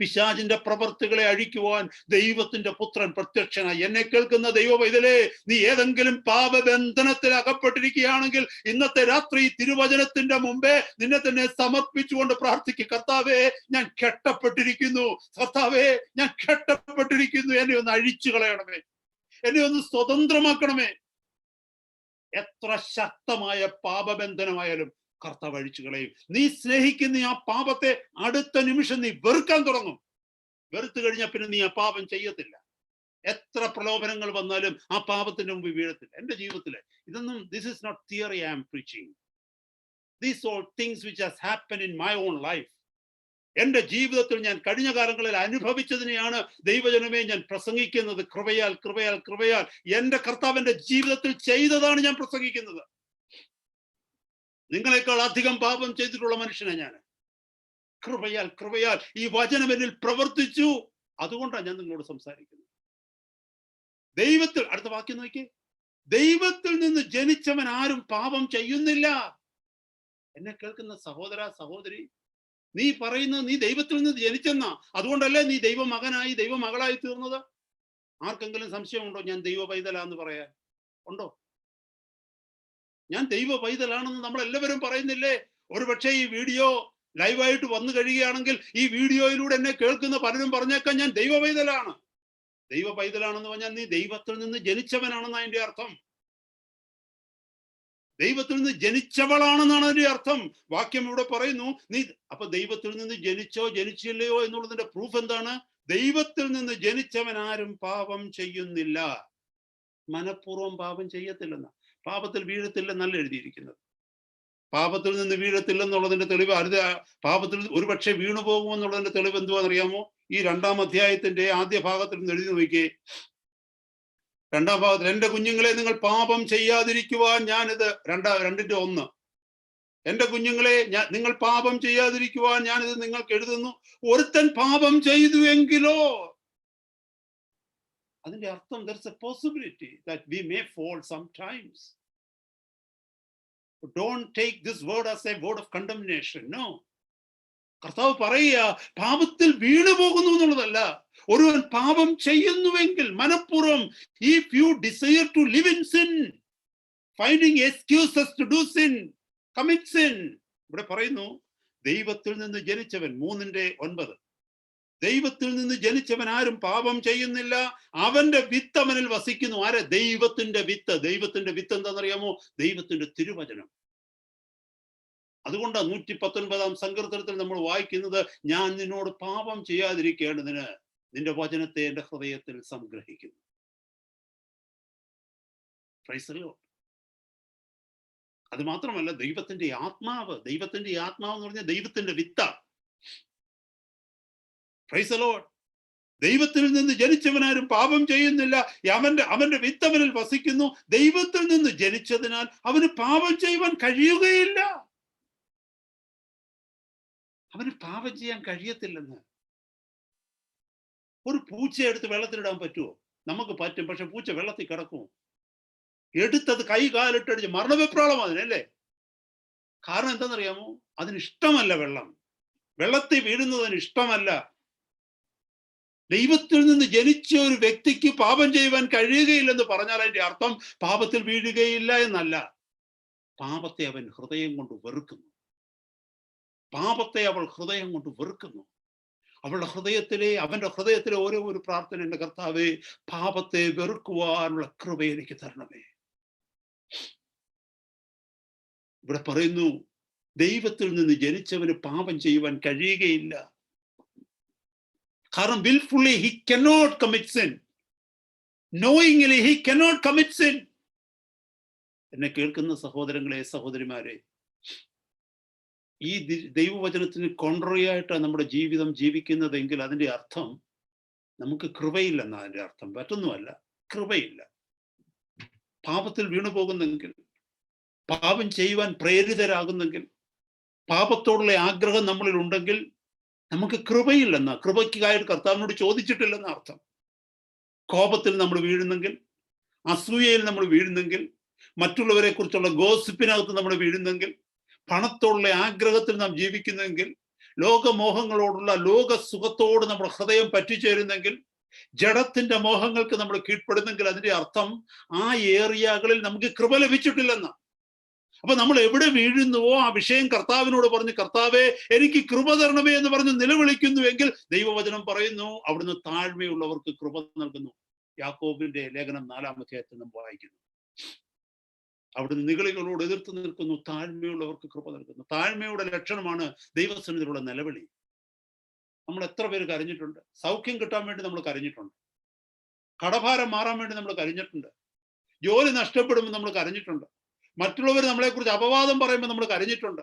പിശാചിന്റെ പ്രവർത്തികളെ അഴിക്കുവാൻ ദൈവത്തിന്റെ പുത്രൻ പ്രത്യക്ഷനായി. എന്നെ കേൾക്കുന്ന ദൈവ പൈതലേ, നീ ഏതെങ്കിലും പാപബന്ധനത്തിൽ അകപ്പെട്ടിരിക്കുകയാണെങ്കിൽ ഇന്നത്തെ രാത്രി തിരുവചനത്തിന്റെ മുമ്പേ നിന്നെ തന്നെ സമർപ്പിച്ചുകൊണ്ട് പ്രാർത്ഥിക്കുക. കർത്താവേ, ഞാൻ കെട്ടപ്പെട്ടിരിക്കുന്നു, കർത്താവേ ഞാൻ കെട്ടപ്പെട്ടിരിക്കുന്നു, എന്നെ ഒന്ന് അഴിച്ചു കളയണമേ, എന്നെ ഒന്ന് സ്വതന്ത്രമാക്കണമേ. എത്ര ശക്തമായ പാപബന്ധനമായാലും കർത്താവ് അഴിച്ചു കളയും. നീ സ്നേഹിക്കുന്ന ആ പാപത്തെ അടുത്ത നിമിഷം നീ വെറുക്കാൻ തുടങ്ങും. വെറുത്തു കഴിഞ്ഞാൽ പിന്നെ നീ ആ പാപം ചെയ്യത്തില്ല. എത്ര പ്രലോഭനങ്ങൾ വന്നാലും ആ പാപത്തിന്റെ മുമ്പ് വീഴത്തില്ല. എന്റെ ജീവിതത്തില് ഇതൊന്നും, this is not theory I am preaching. These all things which has happen in my own life. എന്റെ ജീവിതത്തിൽ ഞാൻ കഴിഞ്ഞ കാലങ്ങളിൽ അനുഭവിച്ചതിനെയാണ് ദൈവജനമേ ഞാൻ പ്രസംഗിക്കുന്നത്. കൃപയാൽ കൃപയാൽ കൃപയാൽ എന്റെ കർത്താവിന്റെ ജീവിതത്തിൽ ചെയ്തതാണ് ഞാൻ പ്രസംഗിക്കുന്നത്. നിങ്ങളെക്കാൾ അധികം പാപം ചെയ്തിട്ടുള്ള മനുഷ്യനാണ് ഞാൻ. കൃപയാൽ കൃപയാൽ ഈ വചനം എന്നിൽ പ്രവർത്തിച്ചു. അതുകൊണ്ടാണ് ഞാൻ നിങ്ങളോട് സംസാരിക്കുന്നത്. ദൈവത്തിൽ, അടുത്ത വാക്യം നോക്കി, ദൈവത്തിൽ നിന്ന് ജനിച്ചവൻ ആരും പാപം ചെയ്യുന്നില്ല. എന്നെ കേൾക്കുന്ന സഹോദര സഹോദരി, നീ പറയുന്നത് നീ ദൈവത്തിൽ നിന്ന് ജനിച്ചെന്നാ. അതുകൊണ്ടല്ലേ നീ ദൈവമകനായി ദൈവമകളായി തീർന്നത്? ആർക്കെങ്കിലും സംശയമുണ്ടോ ഞാൻ ദൈവ പൈതലാന്ന് പറയാൻ? ഉണ്ടോ? ഞാൻ ദൈവ പൈതലാണെന്ന് നമ്മൾ എല്ലാവരും പറയുന്നില്ലേ? ഒരുപക്ഷെ ഈ വീഡിയോ ലൈവായിട്ട് വന്നു കഴിയുകയാണെങ്കിൽ ഈ വീഡിയോയിലൂടെ എന്നെ കേൾക്കുന്ന പലരും പറഞ്ഞേക്കാൻ ഞാൻ ദൈവ പൈതലാണ്. ദൈവ പൈതലാണെന്ന് പറഞ്ഞാൽ നീ ദൈവത്തിൽ നിന്ന് ജനിച്ചവനാണെന്ന് അതിന്റെ അർത്ഥം. ദൈവത്തിൽ നിന്ന് ജനിച്ചവളാണെന്നാണ് അതിന്റെ അർത്ഥം. വാക്യം ഇവിടെ പറയുന്നു. നീ അപ്പൊ ദൈവത്തിൽ നിന്ന് ജനിച്ചോ ജനിച്ചില്ലയോ എന്നുള്ളതിന്റെ പ്രൂഫ് എന്താണ്? ദൈവത്തിൽ നിന്ന് ജനിച്ചവൻ ആരും പാപം ചെയ്യുന്നില്ല. മനഃപൂർവ്വം പാപം ചെയ്യത്തില്ലെന്ന, പാപത്തിൽ വീഴത്തില്ലെന്നല്ല എഴുതിയിരിക്കുന്നത്. പാപത്തിൽ നിന്ന് വീഴത്തില്ലെന്നുള്ളതിന്റെ തെളിവ് പാപത്തിൽ ഒരുപക്ഷെ വീണു പോകുമെന്നുള്ളതിന്റെ തെളിവ് എന്തുവാണെന്നറിയാമോ? ഈ 2-ാം അധ്യായത്തിന്റെ ആദ്യ ഭാഗത്തിൽ നിന്ന് എഴുതി നോക്കിയേ. 2-ാം ഭാഗത്തിൽ, എന്റെ കുഞ്ഞുങ്ങളെ നിങ്ങൾ പാപം ചെയ്യാതിരിക്കുവാൻ ഞാനിത് 2:1. എന്റെ കുഞ്ഞുങ്ങളെ നിങ്ങൾ പാപം ചെയ്യാതിരിക്കുവാൻ ഞാനിത് നിങ്ങൾക്ക് എഴുതുന്നു. ഒരുത്തൻ പാപം ചെയ്തു എങ്കിലോ, അതിന്റെ അർത്ഥം there's a possibility that we may fall sometimes. Don't take this word as a word of condemnation. No. കർത്താവ് പറയുക പാപത്തിൽ വീണു പോകുന്നു എന്നുള്ളതല്ല. ഒരുവൻ പാപം ചെയ്യുന്നുവെങ്കിൽ മനഃപൂർവ്വം, if you desire to live in sin, finding excuses to do sin, commit sin. ഇവിടെ പറയുന്നു ദൈവത്തിൽ നിന്ന് ജനിച്ചവൻ 3:9. ദൈവത്തിൽ നിന്ന് ജനിച്ചവൻ ആരും പാപം ചെയ്യുന്നില്ല, അവന്റെ വിത്ത് അവനിൽ വസിക്കുന്നു. ആരെ? ദൈവത്തിന്റെ വിത്ത്. ദൈവത്തിന്റെ വിത്ത് എന്താണെന്നറിയാമോ? ദൈവത്തിന്റെ തിരുവചനം. അതുകൊണ്ടാണ് 119 സങ്കീർത്തനത്തിൽ നമ്മൾ വായിക്കുന്നത്, ഞാൻ നിന്നോട് പാപം ചെയ്യാതിരിക്കേണ്ടതിന് നിന്റെ വചനത്തെ എന്റെ ഹൃദയത്തിൽ സംഗ്രഹിക്കുന്നു. Praise the Lord. അത് മാത്രമല്ല, ദൈവത്തിന്റെ ആത്മാവ് എന്ന് പറഞ്ഞാൽ ദൈവത്തിന്റെ വിത്ത. Praise the Lord. ദൈവത്തിൽ നിന്ന് ജനിച്ചവനാരും പാപം ചെയ്യുന്നില്ല, അവന്റെ വിത്ത് അവനിൽ വസിക്കുന്നു. ദൈവത്തിൽ നിന്ന് ജനിച്ചതിനാൽ അവന് പാപം ചെയ്യുവാൻ കഴിയുകയില്ല. അവന് പാപം ചെയ്യാൻ കഴിയത്തില്ലെന്ന്. ഒരു പൂച്ചയെ എടുത്ത് വെള്ളത്തിലിടാൻ പറ്റുമോ? നമുക്ക് പറ്റും, പക്ഷെ പൂച്ച വെള്ളത്തിൽ കിടക്കുമോ? എടുത്തത് കൈ കാലിട്ടടിച്ച് മരണവിപ്രാളം അതിനല്ലേ. കാരണം എന്താണെന്നറിയാമോ? അതിനിഷ്ടമല്ല വെള്ളം. വെള്ളത്തിൽ വീഴുന്നതിന് ഇഷ്ടമല്ല. ദൈവത്തിൽ നിന്ന് ജനിച്ച ഒരു വ്യക്തിക്ക് പാപം ചെയ്യുവാൻ കഴിയുകയില്ലെന്ന് പറഞ്ഞാൽ അതിന്റെ അർത്ഥം പാപത്തിൽ വീഴുകയില്ല എന്നല്ല. പാപത്തെ അവൻ ഹൃദയം കൊണ്ട് വെറുക്കുന്നു. പാപത്തെ അവൾ ഹൃദയം കൊണ്ട് വെറുക്കുന്നു. അവന്റെ ഹൃദയത്തിലെ ഓരോ ഒരു പ്രാർത്ഥന, എന്റെ കർത്താവേ, പാപത്തെ വെറുക്കുവാനുള്ള കൃപ എനിക്ക് തരണമേ. ഇവിടെ പറയുന്നു, ദൈവത്തിൽ നിന്ന് ജനിച്ചവന് പാപം ചെയ്യുവാൻ കഴിയുകയില്ല. കാരണം willfully he cannot commit sin. Knowingly he cannot commit sin. എന്നെ കേൾക്കുന്ന സഹോദരങ്ങളെ, സഹോദരിമാരെ, ഈ ദൈവവചനത്തിന് കോൺട്രറി ആയിട്ടാണ് നമ്മുടെ ജീവിതം ജീവിക്കുന്നതെങ്കിൽ അതിന്റെ അർത്ഥം നമുക്ക് കൃപയില്ലെന്നാണ് അതിന്റെ അർത്ഥം. മറ്റൊന്നുമല്ല, കൃപയില്ല. പാപത്തിൽ വീണു പോകുന്നെങ്കിൽ, പാപം ചെയ്യുവാൻ പ്രേരിതരാകുന്നെങ്കിൽ, പാപത്തോടുള്ള ആഗ്രഹം നമ്മളിൽ ഉണ്ടെങ്കിൽ നമുക്ക് കൃപയില്ലെന്ന, കൃപയ്ക്കായിട്ട് കർത്താവിനോട് ചോദിച്ചിട്ടില്ലെന്ന അർത്ഥം. കോപത്തിൽ നമ്മൾ വീഴുന്നെങ്കിൽ, അസൂയയിൽ നമ്മൾ വീഴുന്നെങ്കിൽ, മറ്റുള്ളവരെ കുറിച്ചുള്ള ഗോസിപ്പിനകത്ത് നമ്മൾ വീഴുന്നെങ്കിൽ, പണത്തോടുള്ള ആഗ്രഹത്തിൽ നാം ജീവിക്കുന്നെങ്കിൽ, ലോകമോഹങ്ങളോടുള്ള ലോക സുഖത്തോട് നമ്മുടെ ഹൃദയം പറ്റിച്ചേരുന്നെങ്കിൽ, ജഡത്തിന്റെ മോഹങ്ങൾക്ക് നമ്മൾ കീഴ്പ്പെടുന്നെങ്കിൽ അതിന്റെ അർത്ഥം ആ ഏരിയകളിൽ നമുക്ക് കൃപ ലഭിച്ചിട്ടില്ലെന്ന. അപ്പൊ നമ്മൾ എവിടെ വീഴുന്നുവോ ആ വിഷയം കർത്താവിനോട് പറഞ്ഞ്, കർത്താവേ എനിക്ക് കൃപ തരണമേ എന്ന് പറഞ്ഞ് നിലവിളിക്കുന്നുവെങ്കിൽ ദൈവവചനം പറയുന്നു, അവിടുന്ന് താഴ്മയുള്ളവർക്ക് കൃപ നൽകുന്നു. യാക്കോബിന്റെ ലേഖനം 4-ാം അധ്യായത്തിൽ നാം വായിക്കുന്നു. അവിടുന്ന് നിഗളികളോട് എതിർത്ത് നിൽക്കുന്നു, താഴ്മയുള്ളവർക്ക് കൃപ നൽകുന്നു. താഴ്മയുടെ ലക്ഷണമാണ് ദൈവസന്നിധിയിലുള്ള നിലവിളി. നമ്മൾ എത്ര പേര് കരഞ്ഞിട്ടുണ്ട്? സൗഖ്യം കിട്ടാൻ വേണ്ടി നമ്മൾ കരഞ്ഞിട്ടുണ്ട്. കടഭാരം മാറാൻ വേണ്ടി നമ്മൾ കരഞ്ഞിട്ടുണ്ട്. ജോലി നഷ്ടപ്പെടുമ്പോൾ നമ്മൾ കരഞ്ഞിട്ടുണ്ട്. മറ്റുള്ളവർ നമ്മളെക്കുറിച്ച് അപവാദം പറയുമ്പോൾ നമ്മൾ കരഞ്ഞിട്ടുണ്ട്.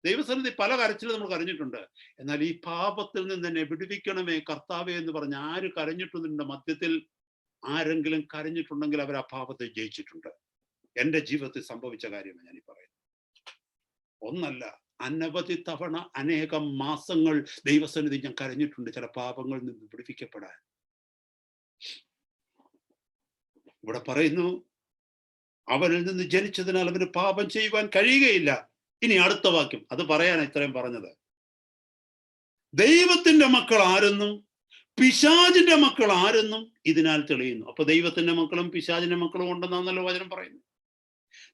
ദൈവസന്നിധി പല കരച്ചിലും നമ്മൾ കരഞ്ഞിട്ടുണ്ട്. എന്നാൽ ഈ പാപത്തിൽ നിന്ന് എന്നെ വിടുവിക്കണമേ കർത്താവേ എന്ന് പറഞ്ഞ് ആര് കരഞ്ഞിട്ടുണ്ടതിന്റെ മധ്യത്തിൽ ആരെങ്കിലും കരഞ്ഞിട്ടുണ്ടെങ്കിൽ അവർ ആ പാപത്തെ ജയിച്ചിട്ടുണ്ട്. എൻ്റെ ജീവിതത്തിൽ സംഭവിച്ച കാര്യമാണ് ഞാനീ പറയുന്നത്. ഒന്നല്ല, അനവധി തവണ അനേകം മാസങ്ങൾ ദൈവസന്നിധി ഞാൻ കരഞ്ഞിട്ടുണ്ട് ചില പാപങ്ങളിൽ നിന്ന് വിടുവിക്കപ്പെടാൻ. ഇവിടെ പറയുന്നു, അവനിൽ നിന്ന് ജനിച്ചതിനാൽ അവന് പാപം ചെയ്യുവാൻ കഴിയുകയില്ല. ഇനി അടുത്ത വാക്യം, അത് പറയാനാണ് ഇത്രയും പറഞ്ഞത്. ദൈവത്തിന്റെ മക്കൾ ആരെന്നും പിശാചിന്റെ മക്കൾ ആരെന്നും ഇതിനാൽ തെളിയുന്നു. അപ്പൊ ദൈവത്തിന്റെ മക്കളും പിശാചിന്റെ മക്കളും ഉണ്ടെന്നാണല്ലോ വചനം പറയുന്നത്.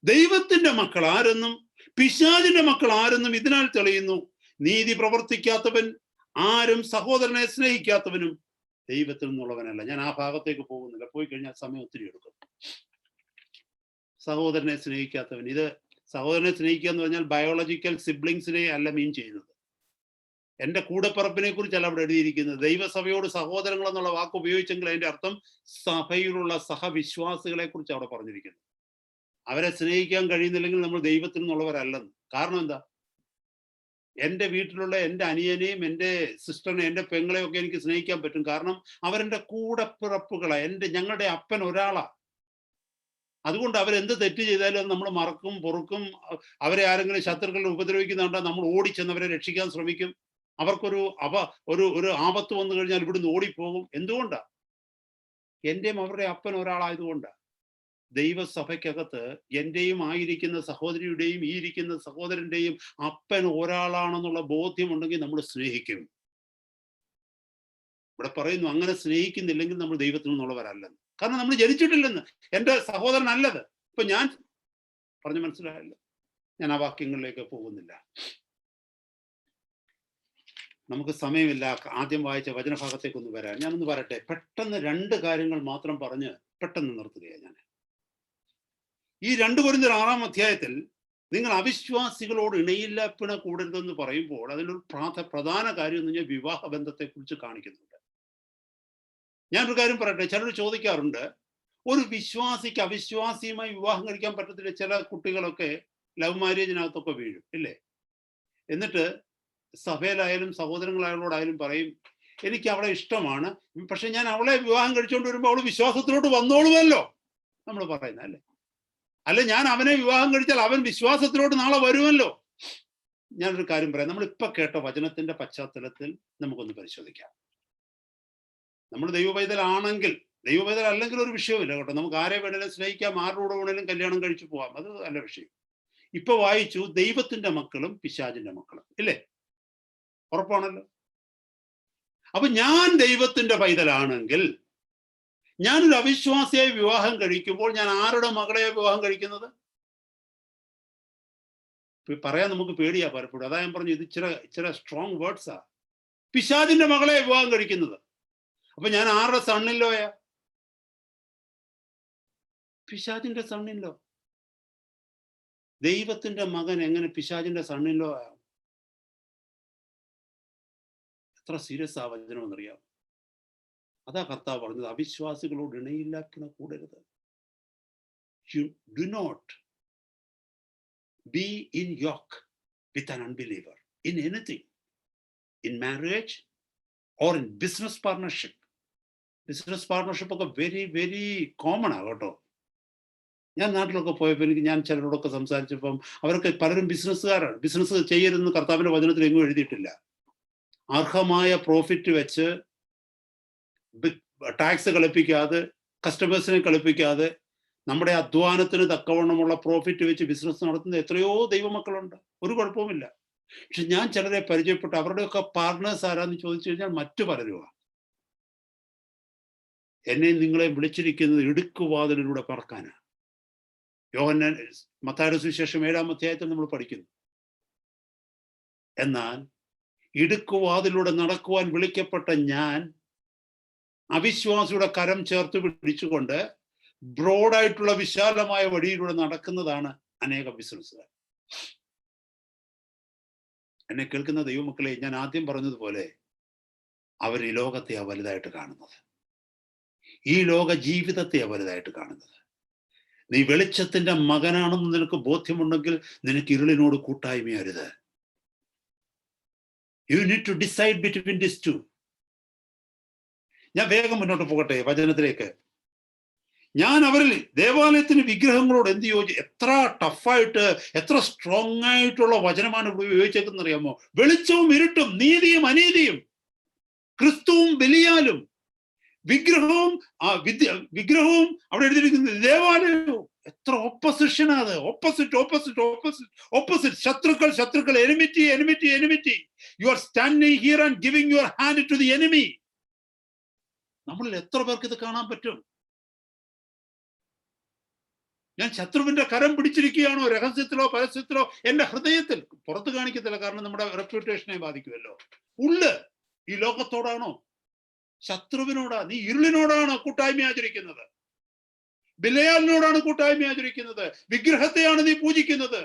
ദൈവത്തിന്റെ മക്കൾ ആരെന്നും പിശാചിന്റെ മക്കൾ ആരെന്നും ഇതിനാൽ തെളിയുന്നു, നീതി പ്രവർത്തിക്കാത്തവൻ ആരും സഹോദരനെ സ്നേഹിക്കാത്തവനും ദൈവത്തിൽ നിന്നുള്ളവനല്ല. ഞാൻ ആ ഭാഗത്തേക്ക് പോകുന്നില്ല, പോയി കഴിഞ്ഞാൽ സമയം ഒത്തിരി എടുക്കും. സഹോദരനെ സ്നേഹിക്കാത്തവൻ, ഇത് സഹോദരനെ സ്നേഹിക്കുക എന്ന് പറഞ്ഞാൽ ബയോളജിക്കൽ സിബ്ലിങ്സിനെ അല്ല മീൻ ചെയ്യുന്നത്. എൻ്റെ കൂടപ്പിറപ്പിനെ കുറിച്ചല്ല അവിടെ എഴുതിയിരിക്കുന്നത്. ദൈവസഭയോട് സഹോദരങ്ങൾ എന്നുള്ള വാക്ക് ഉപയോഗിച്ചെങ്കിൽ അതിന്റെ അർത്ഥം സഭയിലുള്ള സഹവിശ്വാസികളെ കുറിച്ച് അവിടെ പറഞ്ഞിരിക്കുന്നു. അവരെ സ്നേഹിക്കാൻ കഴിയുന്നില്ലെങ്കിൽ നമ്മൾ ദൈവത്തിൽ നിന്നുള്ളവരല്ലെന്ന്. കാരണം എന്താ? എൻ്റെ വീട്ടിലുള്ള എൻ്റെ അനിയനെയും എൻ്റെ സിസ്റ്ററിനെ എൻ്റെ പെങ്ങളെയും ഒക്കെ എനിക്ക് സ്നേഹിക്കാൻ പറ്റും. കാരണം അവരെൻ്റെ കൂടപ്പിറപ്പുകളാ. ഞങ്ങളുടെ അപ്പൻ ഒരാളാ. അതുകൊണ്ട് അവരെന്ത് തെറ്റ് ചെയ്താലും അത് നമ്മൾ മറക്കും, പൊറുക്കും. അവരെ ആരെങ്കിലും ശത്രുക്കളെ ഉപദ്രവിക്കുന്നുണ്ടാൽ നമ്മൾ ഓടിച്ചെന്ന് അവരെ രക്ഷിക്കാൻ ശ്രമിക്കും. അവർക്കൊരു ഒരു ആപത്ത് വന്നു കഴിഞ്ഞാൽ ഇവിടുന്ന് ഓടിപ്പോകും. എന്തുകൊണ്ടാ? എൻ്റെയും അവരുടെ അപ്പൻ ഒരാളായതുകൊണ്ടാ. ദൈവസഭയ്ക്കകത്ത് എൻ്റെയും ആയിരിക്കുന്ന സഹോദരിയുടെയും ഈ ഇരിക്കുന്ന സഹോദരന്റെയും അപ്പൻ ഒരാളാണെന്നുള്ള ബോധ്യമുണ്ടെങ്കിൽ നമ്മൾ സ്നേഹിക്കും. ഇവിടെ പറയുന്നു, അങ്ങനെ സ്നേഹിക്കുന്നില്ലെങ്കിൽ നമ്മൾ ദൈവത്തിൽ നിന്നുള്ളവരല്ലെന്ന്. കാരണം നമ്മൾ ജനിച്ചിട്ടില്ലെന്ന്. എൻ്റെ സഹോദരൻ അല്ലത്. ഇപ്പൊ ഞാൻ പറഞ്ഞു മനസ്സിലായല്ലോ. ഞാൻ ആ വാക്യങ്ങളിലേക്ക് പോകുന്നില്ല. നമുക്ക് സമയമില്ല ആദ്യം വായിച്ച വചനഭാഗത്തേക്കൊന്ന് വരാൻ. ഞാനൊന്ന് വരട്ടെ. പെട്ടെന്ന് 2 കാര്യങ്ങൾ മാത്രം പറഞ്ഞ് പെട്ടെന്ന് നിർത്തുകയാണ് ഞാൻ. ഈ 2 കൊരിന്ത്യർ 6-ാം അധ്യായത്തിൽ നിങ്ങൾ അവിശ്വാസികളോട് ഇണയില്ലാപ്പിണ കൂടരുതെന്ന് പറയുമ്പോൾ അതിലൊരു പ്രധാന കാര്യം എന്ന് പറഞ്ഞാൽ വിവാഹ ബന്ധത്തെക്കുറിച്ച് കാണിക്കുന്നുണ്ട്. ഞാനൊരു കാര്യം പറയട്ടെ. ചിലർ ചോദിക്കാറുണ്ട്, ഒരു വിശ്വാസിക്ക് അവിശ്വാസിയുമായി വിവാഹം കഴിക്കാൻ പറ്റത്തില്ല. ചില കുട്ടികളൊക്കെ ലവ് മാരേജിനകത്തൊക്കെ വീഴും ഇല്ലേ? എന്നിട്ട് സഭയിലായാലും സഹോദരങ്ങളോടായാലും പറയും, എനിക്ക് അവളെ ഇഷ്ടമാണ്, പക്ഷെ ഞാൻ അവളെ വിവാഹം കഴിച്ചുകൊണ്ട് വരുമ്പോൾ അവൾ വിശ്വാസത്തിലോട്ട് വന്നോളുമല്ലോ, നമ്മൾ പറയുന്നത് അല്ലേ? അല്ല, ഞാൻ അവനെ വിവാഹം കഴിച്ചാൽ അവൻ വിശ്വാസത്തിലോട്ട് നാളെ വരുമല്ലോ. ഞാനൊരു കാര്യം പറയാം. നമ്മൾ ഇപ്പൊ കേട്ട വചനത്തിന്റെ പശ്ചാത്തലത്തിൽ നമുക്കൊന്ന് പരിശോധിക്കാം. നമ്മൾ ദൈവപൈതലാണെങ്കിൽ, ദൈവപൈതൽ അല്ലെങ്കിൽ ഒരു വിഷയമില്ല കേട്ടോ. നമുക്ക് ആരെ വേണേലും സ്നേഹിക്കാം, ആരുടെ കൂടെ വേണേലും കല്യാണം കഴിച്ചു പോവാം, അത് നല്ല വിഷയം. ഇപ്പൊ വായിച്ചു, ദൈവത്തിന്റെ മക്കളും പിശാചിന്റെ മക്കളും ഇല്ലേ? ഉറപ്പാണല്ലോ. അപ്പൊ ഞാൻ ദൈവത്തിന്റെ പൈതലാണെങ്കിൽ ഞാനൊരു അവിശ്വാസിയായി വിവാഹം കഴിക്കുമ്പോൾ ഞാൻ ആരുടെ മകളെയാണ് വിവാഹം കഴിക്കുന്നത്? പറയാൻ നമുക്ക് പേടിയാ പലപ്പോഴും. അതാ ഞാൻ പറഞ്ഞു, ഇത് ഇച്ചിരി സ്ട്രോങ് വേർഡ്സാ. പിശാചിന്റെ മകളെ വിവാഹം കഴിക്കുന്നത്. അപ്പൊ ഞാൻ ആരുടെ സണ്ണില്ലോയാ? പിശാചിന്റെ സണ്ണില്ലോ. ദൈവത്തിന്റെ മകൻ എങ്ങനെ പിശാചിന്റെ സണ്ണില്ലോ ആവും? എത്ര സീരിയസ് ആ വചനം എന്നറിയാം. അതാ കർത്താവ് പറഞ്ഞത്, അവിശ്വാസികളോട് ഇണയില്ലാപ്പിണ കൂടരുത്. You do not be in yoke with an unbeliever in anything, in marriage or in business partnership. Business partnership ഒക്കെ വെരി വെരി കോമൺ ആ കേട്ടോ. ഞാൻ നാട്ടിലൊക്കെ പോയപ്പോൾ ഞാൻ ചിലരോടൊക്കെ സംസാരിച്ചപ്പം അവരൊക്കെ പലരും ബിസിനസ്സുകാരാണ്. ബിസിനസ് ചെയ്യരുതെന്ന് കർത്താവിന്റെ വചനത്തിൽ എങ്ങും എഴുതിയിട്ടില്ല. അർഹമായ പ്രോഫിറ്റ് വെച്ച് ടാക്സ് കളിപ്പിക്കാതെ, കസ്റ്റമേഴ്സിനെ കളിപ്പിക്കാതെ, നമ്മുടെ അധ്വാനത്തിന് തക്കവണ്ണമുള്ള പ്രോഫിറ്റ് വെച്ച് ബിസിനസ് നടത്തുന്ന എത്രയോ ദൈവമക്കളുണ്ട്. ഒരു കുഴപ്പവുമില്ല. പക്ഷെ ഞാൻ ചിലരെ പരിചയപ്പെട്ടു, അവരുടെയൊക്കെ പാർട്ട്നേഴ്സ് ആരാന്ന് ചോദിച്ചു കഴിഞ്ഞാൽ മറ്റു പലരുമാണ്. എന്നെ നിങ്ങളെ വിളിച്ചിരിക്കുന്നത് ഇടുക്കുവാതിലൂടെ പറക്കാനാണ്. യോഹന്നാൻ മത്തായിയുടെ സുവിശേഷം 7-ാം അധ്യായത്തിൽ നമ്മൾ പഠിക്കുന്നു. എന്നാൽ ഇടുക്കുവാതിലൂടെ നടക്കുവാൻ വിളിക്കപ്പെട്ട ഞാൻ അവിശ്വാസിയുടെ കരം ചേർത്ത് പിടിച്ചുകൊണ്ട് ബ്രോഡായിട്ടുള്ള വിശാലമായ വഴിയിലൂടെ നടക്കുന്നതാണ് അനേകം ബിസിനസ്സുകാർ. എന്നെ കേൾക്കുന്ന ദൈവമക്കളെ, ഞാൻ ആദ്യം പറഞ്ഞതുപോലെ അവർ ഈ ലോകത്തെ വലുതായിട്ട് കാണുന്നത്, ഈ ലോക ജീവിതത്തെ വലുതായിട്ട് കാണുന്നത്. നീ വെളിച്ചത്തിന്റെ മകനാണെന്ന് നിനക്ക് ബോധ്യമുണ്ടെങ്കിൽ നിനക്ക് ഇരുളിനോട് കൂട്ടായ്മയരുത്. You need to decide between this two. ഞാൻ വേഗം മുന്നോട്ട് പോകട്ടെ വചനത്തിലേക്ക്. ഞാൻ അവരിൽ ദേവാലയത്തിന് വിഗ്രഹങ്ങളോട് എന്ത് എത്ര ടഫായിട്ട്, എത്ര സ്ട്രോങ് ആയിട്ടുള്ള വചനമാണ് ഉപയോഗിച്ചേക്കെന്ന് അറിയാമോ? വെളിച്ചവും ഇരുട്ടും, നീതിയും അനീതിയും, ക്രിസ്തുവും ബലിയാലും, വിഗ്രഹവും വിഗ്രഹവും അവിടെ എഴുതിയിരിക്കുന്നത് ദേവാലയവും. എത്ര ഓപ്പോസിഷൻ അത്! Opposite opposite opposite opposite. ശത്രുക്കൾ ശത്രുക്കൾ, enmity enmity enmity. You are standing here and giving your hand to the enemy. നമ്മളിൽ എത്ര പേർക്ക് ഇത് കാണാൻ പറ്റും? ഞാൻ ശത്രുവിന്റെ കരം പിടിച്ചിരിക്കുകയാണോ, രഹസ്യത്തിലോ പരസ്യത്തിലോ? എന്റെ ഹൃദയത്തിൽ. പുറത്ത് കാണിക്കത്തില്ല, കാരണം നമ്മുടെ റെപ്യൂട്ടേഷനെ ബാധിക്കുമല്ലോ. ഉള്ള് ഈ ലോകത്തോടാണോ, ശത്രുവിനോടാ? നീ ഇരുളിനോടാണ് കൂട്ടായ്മ ആചരിക്കുന്നത്, ബിലയാലിനോടാണ് കൂട്ടായ്മ ആചരിക്കുന്നത്, വിഗ്രഹത്തെയാണ് നീ പൂജിക്കുന്നത്,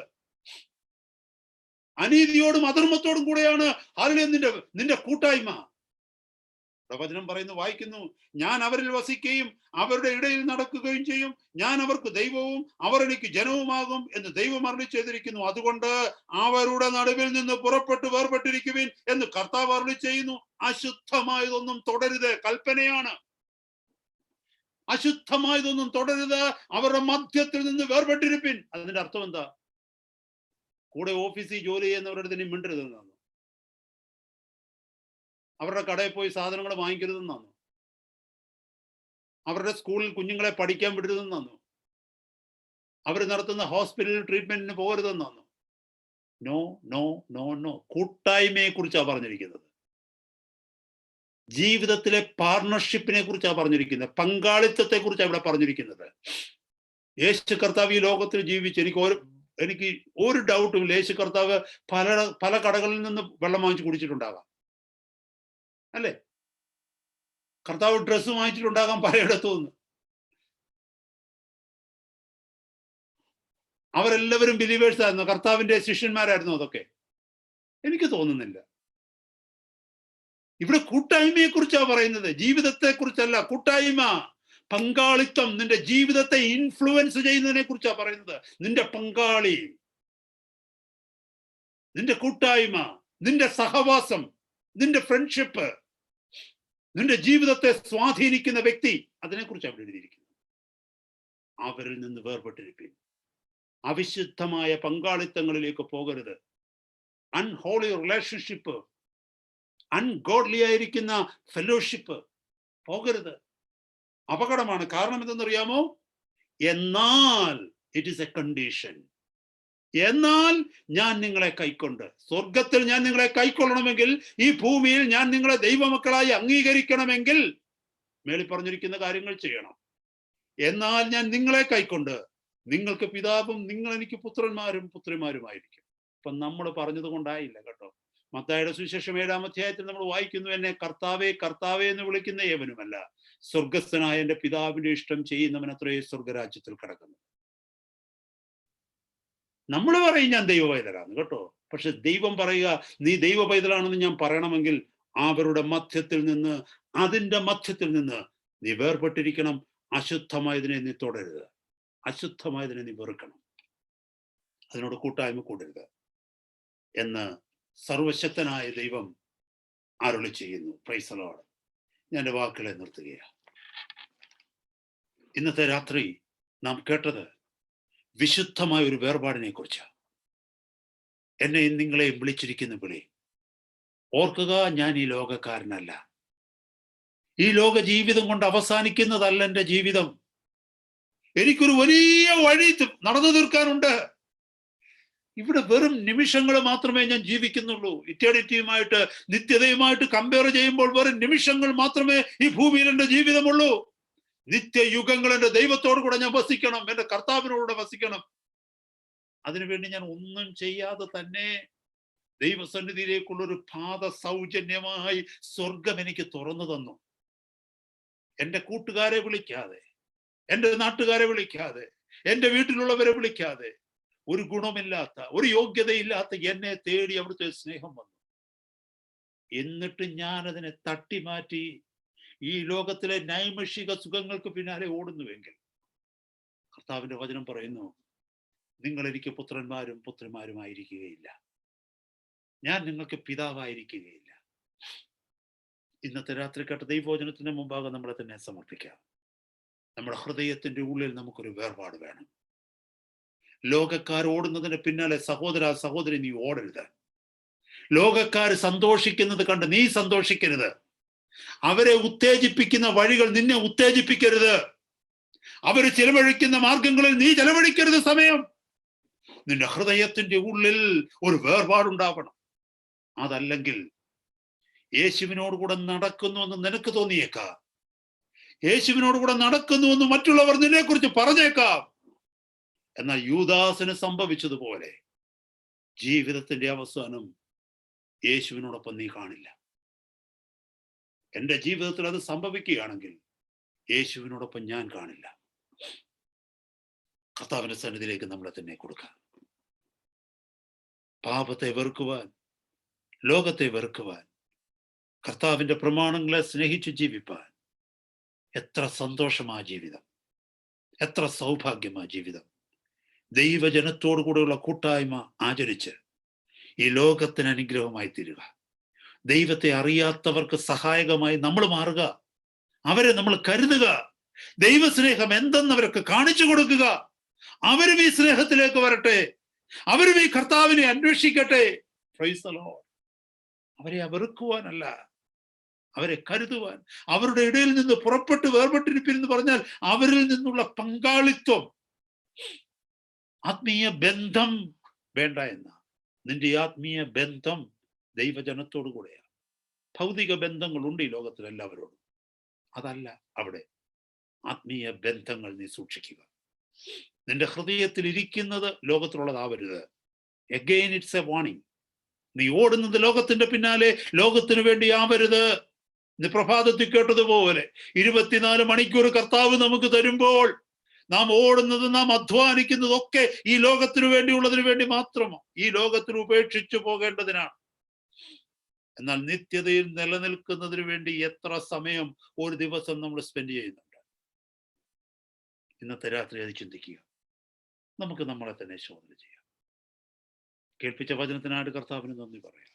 അനീതിയോടും അധർമ്മത്തോടും കൂടെയാണ് നിന്റെ കൂട്ടായ്മ. വചനം പറയുന്നു, വായിക്കുന്നു, ഞാൻ അവരിൽ വസിക്കുകയും അവരുടെ ഇടയിൽ നടക്കുകയും ചെയ്യും, ഞാൻ അവർക്ക് ദൈവവും അവർ എനിക്ക് ജനവുമാകും എന്ന് ദൈവം അരുളി ചെയ്തിരിക്കുന്നു. അതുകൊണ്ട് അവരുടെ നടുവിൽ നിന്ന് പുറപ്പെട്ട് വേർപെട്ടിരിക്കുവിൻ എന്ന് കർത്താവ് അരുളി ചെയ്യുന്നു. അശുദ്ധമായതൊന്നും തുടരുത്. കൽപ്പനയാണ്. അശുദ്ധമായതൊന്നും തുടരുത്, അവരുടെ മധ്യത്തിൽ നിന്ന് വേർപെട്ടിരിപ്പിൻ. അതിന്റെ അർത്ഥം എന്താ? കൂടെ ഓഫീസിൽ ജോലി ചെയ്യുന്നവരുടെ ഇനി മിണ്ടരുതെന്നാണ്. അവരുടെ കടയിൽ പോയി സാധനങ്ങൾ വാങ്ങിക്കരുതെന്നാണ്. അവരുടെ സ്കൂളിൽ കുഞ്ഞുങ്ങളെ പഠിക്കാൻ വിടരുതെന്നാണ്. അവർ നടത്തുന്ന ഹോസ്പിറ്റലിൽ ട്രീറ്റ്മെന്റിന് പോകരുതെന്നാണ്. No no no no. കൂട്ടായ്മയെ കുറിച്ചാണ് പറഞ്ഞിരിക്കുന്നത്. ജീവിതത്തിലെ പാർട്ണർഷിപ്പിനെ കുറിച്ചാണ് പറഞ്ഞിരിക്കുന്നത്. പങ്കാളിത്തത്തെ കുറിച്ചാണ് ഇവിടെ പറഞ്ഞിരിക്കുന്നത്. യേശു കർത്താവ് ഈ ലോകത്തിൽ ജീവിച്ച് എനിക്ക് ഒരു ഡൗട്ടും ഇല്ല, യേശു കർത്താവ് പല കടകളിൽ നിന്ന് വെള്ളം വാങ്ങിച്ച് കുടിച്ചിട്ടുണ്ടാകാം. അല്ലെ? കർത്താവ് ഡ്രസ്സ് വാങ്ങിച്ചിട്ടുണ്ടാകാം പലയിടത്തു നിന്ന്. അവരെല്ലാവരും ബിലീവേഴ്സ് ആയിരുന്നു, കർത്താവിന്റെ ശിഷ്യന്മാരായിരുന്നു അതൊക്കെ? എനിക്ക് തോന്നുന്നില്ല. ഇവിടെ കൂട്ടായ്മയെ കുറിച്ചാണ് പറയുന്നത്, ജീവിതത്തെ കുറിച്ചല്ല. കൂട്ടായ്മ, പങ്കാളിത്തം, നിന്റെ ജീവിതത്തെ ഇൻഫ്ലുവൻസ് ചെയ്യുന്നതിനെ കുറിച്ചാണ് പറയുന്നത്. നിന്റെ പങ്കാളി, നിന്റെ കൂട്ടായ്മ, നിന്റെ സഹവാസം, നിന്റെ ഫ്രണ്ട്ഷിപ്പ്, നിന്റെ ജീവിതത്തെ സ്വാധീനിക്കുന്ന വ്യക്തി, അതിനെക്കുറിച്ച് അവിടെ എഴുതിയിരിക്കുന്നത്. അവരിൽ നിന്ന് വേർപെട്ടിരിപ്പിൻ. അവിശുദ്ധമായ പങ്കാളിത്തങ്ങളിലേക്ക് പോകരുത്. അൺഹോളി റിലേഷൻഷിപ്പ്, അൺഗോഡ്ലി ആയിരിക്കുന്ന ഫെലോഷിപ്പ് പോകരുത്. അപകടമാണ്. കാരണം എന്തെന്നറിയാമോ? എന്നാൽ ഇറ്റ് ഈസ് എ കണ്ടീഷൻ. എന്നാൽ ഞാൻ നിങ്ങളെ കൈക്കൊണ്ട്, സ്വർഗത്തിൽ ഞാൻ നിങ്ങളെ കൈക്കൊള്ളണമെങ്കിൽ, ഈ ഭൂമിയിൽ ഞാൻ നിങ്ങളെ ദൈവമക്കളായി അംഗീകരിക്കണമെങ്കിൽ മേളിൽ പറഞ്ഞിരിക്കുന്ന കാര്യങ്ങൾ ചെയ്യണം. എന്നാൽ ഞാൻ നിങ്ങളെ കൈക്കൊണ്ട് നിങ്ങൾക്ക് പിതാവും നിങ്ങൾ എനിക്ക് പുത്രന്മാരും പുത്രിമാരുമായിരിക്കും. ഇപ്പൊ നമ്മൾ പറഞ്ഞത് കൊണ്ടായില്ല കേട്ടോ. മത്തായിയുടെ സുവിശേഷം 7-ാം അധ്യായത്തിൽ നമ്മൾ വായിക്കുന്നു, എന്നെ കർത്താവേ കർത്താവേ എന്ന് വിളിക്കുന്ന ഏവനുമല്ല, സ്വർഗസ്ഥനായ എന്റെ പിതാവിന്റെ ഇഷ്ടം ചെയ്യുന്നവൻ അത്രേ സ്വർഗരാജ്യത്തിൽ കിടക്കുന്നു. നമ്മൾ പറയും ഞാൻ ദൈവ പൈതലാണ് കേട്ടോ. പക്ഷെ ദൈവം പറയുക, നീ ദൈവ പൈതലാണെന്ന് ഞാൻ പറയണമെങ്കിൽ അവരുടെ മധ്യത്തിൽ നിന്ന്, അതിന്റെ മധ്യത്തിൽ നിന്ന് നീ വേർപെട്ടിരിക്കണം. അശുദ്ധമായതിനെ നീ തൊടരുത്, അശുദ്ധമായതിനെ നീ വെറുക്കണം, അതിനോട് കൂട്ടായ്മ കൂടരുത് എന്ന് സർവശക്തനായ ദൈവം അരുളി ചെയ്യുന്നു. Praise the Lord. ഞാൻ എൻ്റെ വാക്കുകളെ നിർത്തുകയാണ്. ഇന്നത്തെ രാത്രി നാം കേട്ടത് വിശുദ്ധമായ ഒരു വേർപാടിനെ കുറിച്ചാണ്. എന്നെയും നിങ്ങളെയും വിളിച്ചിരിക്കുന്ന വിളി ഓർക്കുക, ഞാൻ ഈ ലോകക്കാരനല്ല. ഈ ലോക ജീവിതം കൊണ്ട് അവസാനിക്കുന്നതല്ല എൻ്റെ ജീവിതം. എനിക്കൊരു വലിയ വഴി നടന്നു തീർക്കാനുണ്ട്. ഇവിടെ വെറും നിമിഷങ്ങൾ മാത്രമേ ഞാൻ ജീവിക്കുന്നുള്ളൂ. ഇറ്റേണിറ്റിയുമായിട്ട്, നിത്യതയുമായിട്ട് കമ്പയർ ചെയ്യുമ്പോൾ വെറും നിമിഷങ്ങൾ മാത്രമേ ഈ ഭൂമിയിൽ എൻ്റെ ജീവിതമുള്ളൂ. നിത്യയുഗങ്ങൾ എൻ്റെ ദൈവത്തോടു കൂടെ ഞാൻ വസിക്കണം, എൻ്റെ കർത്താവിനോടുകൂടെ വസിക്കണം. അതിനുവേണ്ടി ഞാൻ ഒന്നും ചെയ്യാതെ തന്നെ ദൈവസന്നിധിയിലേക്കുള്ളൊരു പാത സൗജന്യമായി സ്വർഗം എനിക്ക് തുറന്നു തന്നു. എൻ്റെ കൂട്ടുകാരെ വിളിക്കാതെ, എൻ്റെ നാട്ടുകാരെ വിളിക്കാതെ, എൻ്റെ വീട്ടിലുള്ളവരെ വിളിക്കാതെ, ഒരു ഗുണമില്ലാത്ത, ഒരു യോഗ്യതയില്ലാത്ത എന്നെ തേടി അവിടുത്തെ സ്നേഹം വന്നു. എന്നിട്ട് ഞാൻ അതിനെ തട്ടിമാറ്റി ഈ ലോകത്തിലെ നൈമിഷിക സുഖങ്ങൾക്ക് പിന്നാലെ ഓടുന്നുവെങ്കിൽ, കർത്താവിന്റെ വചനം പറയുന്നു, നിങ്ങൾ എനിക്ക് പുത്രന്മാരും പുത്രിമാരുമായിരിക്കുകയില്ല, ഞാൻ നിങ്ങൾക്ക് പിതാവായിരിക്കുകയില്ല. ഇന്നത്തെ രാത്രി കേട്ട ദൈവവചനത്തിന് മുമ്പാകെ നമ്മളെ തന്നെ സമർപ്പിക്കാം. നമ്മുടെ ഹൃദയത്തിന്റെ ഉള്ളിൽ നമുക്കൊരു വേർപാട് വേണം. ലോകക്കാർ ഓടുന്നതിന് പിന്നാലെ സഹോദര സഹോദരി നീ ഓടരുത്. ലോകക്കാർ സന്തോഷിക്കുന്നത് കണ്ട് നീ സന്തോഷിക്കരുത്. അവരെ ഉത്തേജിപ്പിക്കുന്ന വഴികൾ നിന്നെ ഉത്തേജിപ്പിക്കരുത്. അവർ ചെലവഴിക്കുന്ന മാർഗങ്ങളിൽ നീ ചെലവഴിക്കരുത് സമയം. നിന്റെ ഹൃദയത്തിന്റെ ഉള്ളിൽ ഒരു വേർപാടുണ്ടാവണം. അതല്ലെങ്കിൽ യേശുവിനോട് കൂടെ നടക്കുന്നുവെന്ന് നിനക്ക് തോന്നിയേക്കാം, യേശുവിനോട് കൂടെ നടക്കുന്നുവെന്ന് മറ്റുള്ളവർ നിന്നെ കുറിച്ച് പറഞ്ഞേക്കാം. എന്നാൽ യൂദാസിന് സംഭവിച്ചതുപോലെ ജീവിതത്തിന്റെ അവസാനം യേശുവിനോടൊപ്പം നീ കാണില്ല. എൻ്റെ ജീവിതത്തിൽ അത് സംഭവിക്കുകയാണെങ്കിൽ യേശുവിനോടൊപ്പം ഞാൻ കാണില്ല. കർത്താവിന്റെ സന്നിധിയിലേക്ക് നമ്മളെ തന്നെ കൊടുക്കാം. പാപത്തെ വെറുക്കുവാൻ, ലോകത്തെ വെറുക്കുവാൻ, കർത്താവിന്റെ പ്രമാണങ്ങളെ സ്നേഹിച്ച് ജീവിപ്പാൻ എത്ര സന്തോഷമാ ജീവിതം, എത്ര സൗഭാഗ്യമാ ജീവിതം. ദൈവജനത്തോടു കൂടെയുള്ള കൂട്ടായ്മ ആചരിച്ച് ഈ ലോകത്തിന് അനുഗ്രഹമായി തീരുക. ദൈവത്തെ അറിയാത്തവർക്ക് സഹായകമായി നമ്മൾ മാറുക, അവരെ നമ്മൾ കരുതുക, ദൈവസ്നേഹം എന്തെന്നവരൊക്കെ കാണിച്ചു കൊടുക്കുക. അവരും ഈ സ്നേഹത്തിലേക്ക് വരട്ടെ, അവരും ഈ കർത്താവിനെ അന്വേഷിക്കട്ടെ. Praise the Lord. അവരെ വെറുക്കുവാനല്ല, അവരെ കരുതുവാൻ. അവരുടെ ഇടയിൽ നിന്ന് പുറപ്പെട്ട് വേർപെട്ടിരിപ്പിന്ന് പറഞ്ഞാൽ അവരിൽ നിന്നുള്ള പങ്കാളിത്തം, ആത്മീയ ബന്ധം വേണ്ട എന്ന. നിന്റെ ആത്മീയ ബന്ധം ദൈവജനത്തോടു കൂടെയാണ്. ഭൗതിക ബന്ധങ്ങളുണ്ട് ഈ ലോകത്തിൽ എല്ലാവരോടും, അതല്ല അവിടെ. ആത്മീയ ബന്ധങ്ങൾ നീ സൂക്ഷിക്കുക. നിന്റെ ഹൃദയത്തിൽ ഇരിക്കുന്നത് ലോകത്തിലുള്ളതാവരുത്. Again it's a warning. നീ ഓടുന്നത് ലോകത്തിന്റെ പിന്നാലെ ലോകത്തിന് വേണ്ടി ആവരുത്. ഇന്ന് പ്രഭാതത്തിൽ കേട്ടതുപോലെ 24 മണിക്കൂർ കർത്താവ് നമുക്ക് തരുമ്പോൾ നാം ഓടുന്നത്, നാം അധ്വാനിക്കുന്നതൊക്കെ ഈ ലോകത്തിനു വേണ്ടിയുള്ളതിനു വേണ്ടി മാത്രമാണ്. ഈ ലോകത്തിൽ ഉപേക്ഷിച്ചു പോകേണ്ടതിനാണ്. എന്നാൽ നിത്യതയിൽ നിലനിൽക്കുന്നതിന് വേണ്ടി എത്ര സമയം ഒരു ദിവസം നമ്മൾ സ്പെൻഡ് ചെയ്യുന്നുണ്ട്? ഇന്നത്തെ രാത്രി അത് ചിന്തിക്കുക. നമുക്ക് നമ്മളെ തന്നെ ശോധന ചെയ്യാം. കേൾപ്പിച്ച വചനത്തിനായിട്ട് കർത്താവിന് നന്ദി പറയാം.